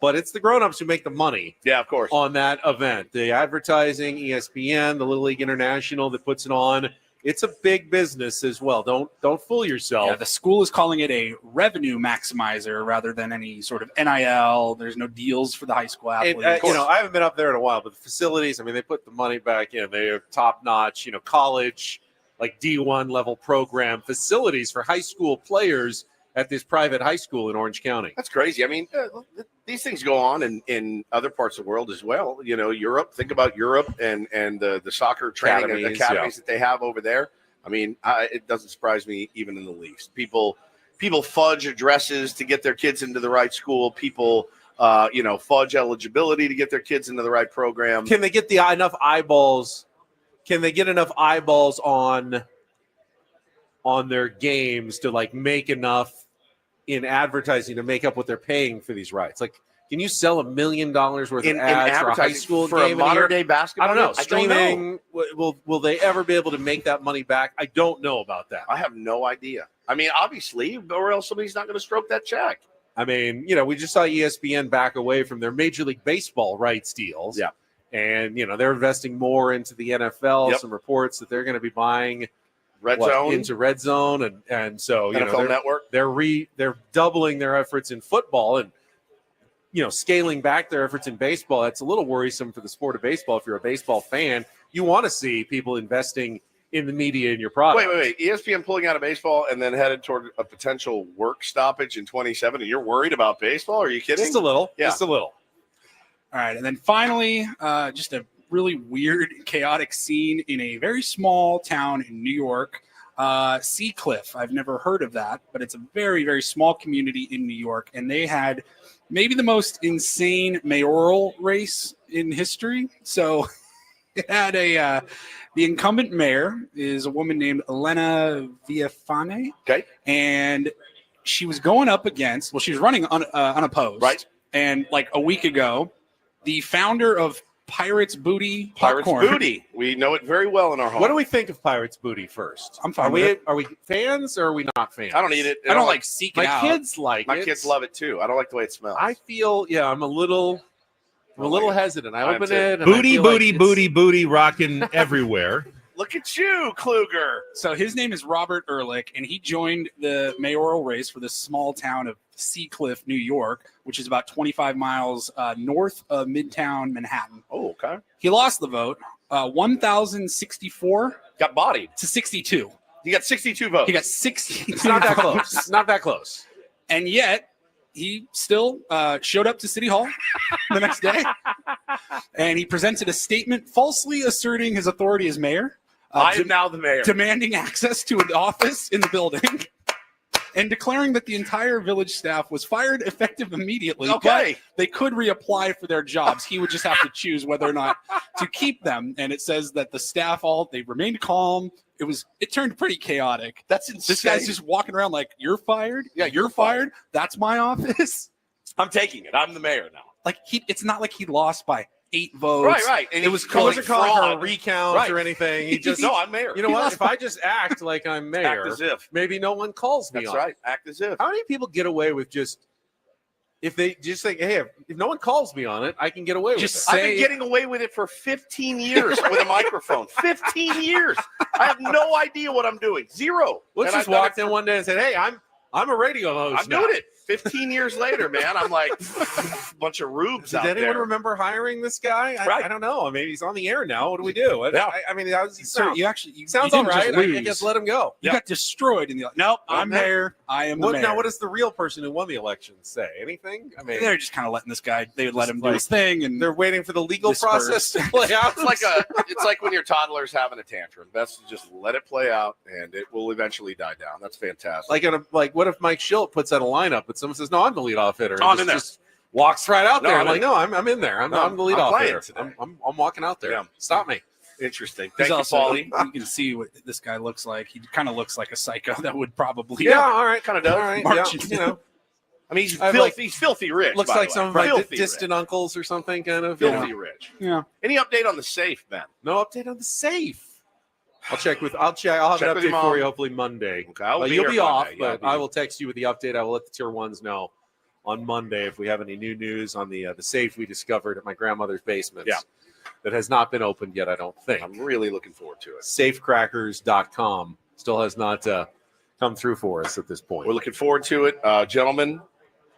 But it's the grown-ups who make the money. Yeah, of course. On that event, the advertising, ESPN, the Little League International that puts it on. It's a big business as well. Don't fool yourself. Yeah, the school is calling it a revenue maximizer rather than any sort of NIL. There's no deals for the high school athletes. And, I haven't been up there in a while, but the facilities, I mean, they put the money back in. They are top-notch, college, like D1 level program facilities for high school players at this private high school in Orange County. That's crazy. I mean, these things go on in other parts of the world as well. Europe. Think about Europe and the soccer training and academies that they have over there. I mean, it doesn't surprise me even in the least. People fudge addresses to get their kids into the right school. People, fudge eligibility to get their kids into the right program. Can they get enough eyeballs? Can they get enough eyeballs on their games to like make enough in advertising to make up what they're paying for these rights? Like, can you sell $1 million worth of ads for a high school for game a modern day basketball? I don't know. game? Streaming, will they ever be able to make that money back? I don't know about that. I have no idea. I mean, obviously, or else somebody's not going to stroke that check. I mean, we just saw ESPN back away from their Major League Baseball rights deals. Yeah. And, they're investing more into the NFL. Yep. Some reports that they're going to be buying into Red Zone. And so, NFL Network. They're doubling their efforts in football and, scaling back their efforts in baseball. That's a little worrisome for the sport of baseball. If you're a baseball fan, you want to see people investing in the media in your product. Wait. ESPN pulling out of baseball and then headed toward a potential work stoppage in 27. And you're worried about baseball? Are you kidding? Just a little. Yeah. Just a little. All right. And then finally, just a really weird, chaotic scene in a very small town in New York, Seacliff. I've never heard of that, but it's a very, very small community in New York. And they had maybe the most insane mayoral race in history. So it had the incumbent mayor is a woman named Elena Viafane. Okay. And she was going up against, she was running unopposed. Right. And like a week ago, the founder of Pirates Booty Popcorn. Pirates Booty. We know it very well in our home. What do we think of Pirates Booty first? I'm fine with it. Are we fans or are we not fans? I don't eat it. I don't like seek it My out. kids like My it. kids love it too. I don't like the way it smells. I feel, I'm a little hesitant. I open too. it. And Booty, I feel booty, like booty, booty, rocking everywhere. Look at you, Kluger. So his name is Robert Ehrlich, and he joined the mayoral race for this small town of Seacliff, New York, which is about 25 miles north of Midtown Manhattan. Oh, okay. He lost the vote, 1,064 Got bodied. to 62. He got 62 votes. He got 62 It's not that votes. close. Not that close. And yet, he still showed up to City Hall the next day, and he presented a statement falsely asserting his authority as mayor. I am now the mayor. Demanding access to an office in the building. and declaring that the entire village staff was fired effective immediately. Okay. But they could reapply for their jobs. He would just have to choose whether or not to keep them. And it says that the staff they remained calm. It turned pretty chaotic. That's insane. This guy's just walking around like, you're fired? Yeah, you're fired? That's my office? I'm taking it. I'm the mayor now. Like it's not like he lost by 8 votes. Right. And It wasn't calling for a recount or anything. He just no, I'm mayor. You know what? If I just act like I'm mayor, Act as if. maybe no one calls me. That's on right. it. Act as if. How many people get away with just if they just think, hey, if no one calls me on it, I can get away with it. I've been getting away with it for 15 years with a microphone. 15 years. I have no idea what I'm doing. Zero. Let's just walk in one day and say, hey, I'm a radio host. I'm doing it. 15 years later, man, I'm like a bunch of rubes out there. Did anyone there. remember hiring this guy? Right. I don't know. I mean, he's on the air now. What do we do? I mean, how does he sound? You sounds didn't all right. just I lose. guess let him go. You got destroyed in the nope. I'm mayor. I am the mayor. Now, what does the real person who won the election say? Anything? I mean, they're just kind of letting this guy. They would let him do his thing, and they're waiting for the legal process to play out. It's like when your toddler's having a tantrum. Best to just let it play out, and it will eventually die down. That's fantastic. Like what if Mike Schilt puts out a lineup, but someone says, "No, I'm the leadoff hitter." Oh, I'm in there. Just walks right out there. No, I'm in there. I'm the leadoff hitter. Today. I'm walking out there. Yeah. Stop me. Interesting. He's Thank you, also, Paulie. you can see what this guy looks like. He kind of looks like a psycho that would probably All right, kind of does. All right, march yeah, in. you know. I mean, he's I filthy. like- He's filthy rich. Looks by the like way. some of my Filthy distant rich. uncles or something, kind of. Filthy rich. Yeah. Any update on the safe, Ben? No update on the safe. I'll check. I'll have Check an with your update for mom. you hopefully Monday. Okay, I will be You'll here be off, Monday. Yeah, but I will text you with the update. I will let the tier ones know on Monday if we have any new news on the safe we discovered at my grandmother's basement. Yeah. That has not been opened yet, I don't think. I'm really looking forward to it. Safecrackers.com still has not come through for us at this point. We're looking forward to it, gentlemen.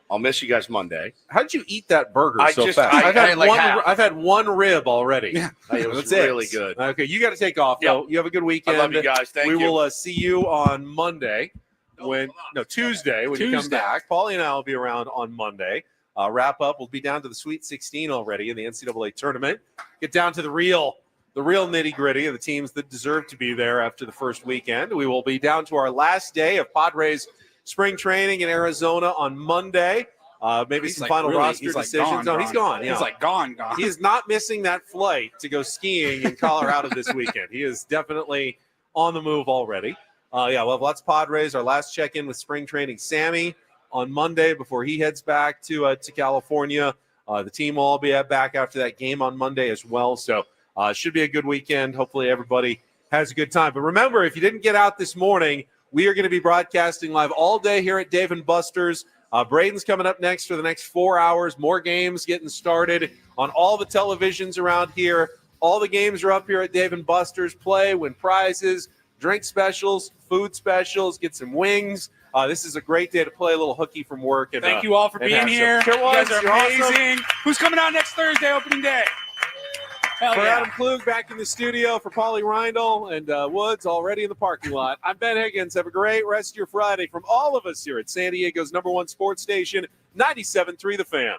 I'll miss you guys Monday. How did you eat that burger so just- fast? I had like half. I've had one rib already. Yeah. It was That's really it. good. Okay, you got to take off though. You have a good weekend. I love you guys. Thank we you. will see you on Monday. Tuesday when you come back. Paulie and I will be around on Monday. Wrap up. We'll be down to the Sweet 16 already in the NCAA tournament. Get down to the real nitty gritty of the teams that deserve to be there after the first weekend. We will be down to our last day of Padres spring training in Arizona on Monday. Maybe He's some like final really- roster he's like decisions. gone, He's gone. Yeah. He's like gone. He is not missing that flight to go skiing in Colorado this weekend. He is definitely on the move already. We'll have lots of Padres. Our last check-in with spring training, Sammy, on Monday before he heads back to California. The team will all be back after that game on Monday as well. So it should be a good weekend. Hopefully everybody has a good time. But remember, if you didn't get out this morning, we are going to be broadcasting live all day here at Dave & Buster's. Braden's coming up next for the next 4 hours. More games getting started on all the televisions around here. All the games are up here at Dave & Buster's. Play, win prizes, drink specials, food specials, get some wings. This is a great day to play a little hooky from work. And Thank you all for being here. You guys are You're awesome. amazing. Who's coming out next Thursday, opening day? Hell For yeah. Adam Klug back in the studio, for Paulie Reindl and Woods already in the parking lot. I'm Ben Higgins. Have a great rest of your Friday from all of us here at San Diego's #1 sports station, 97.3 The Fan.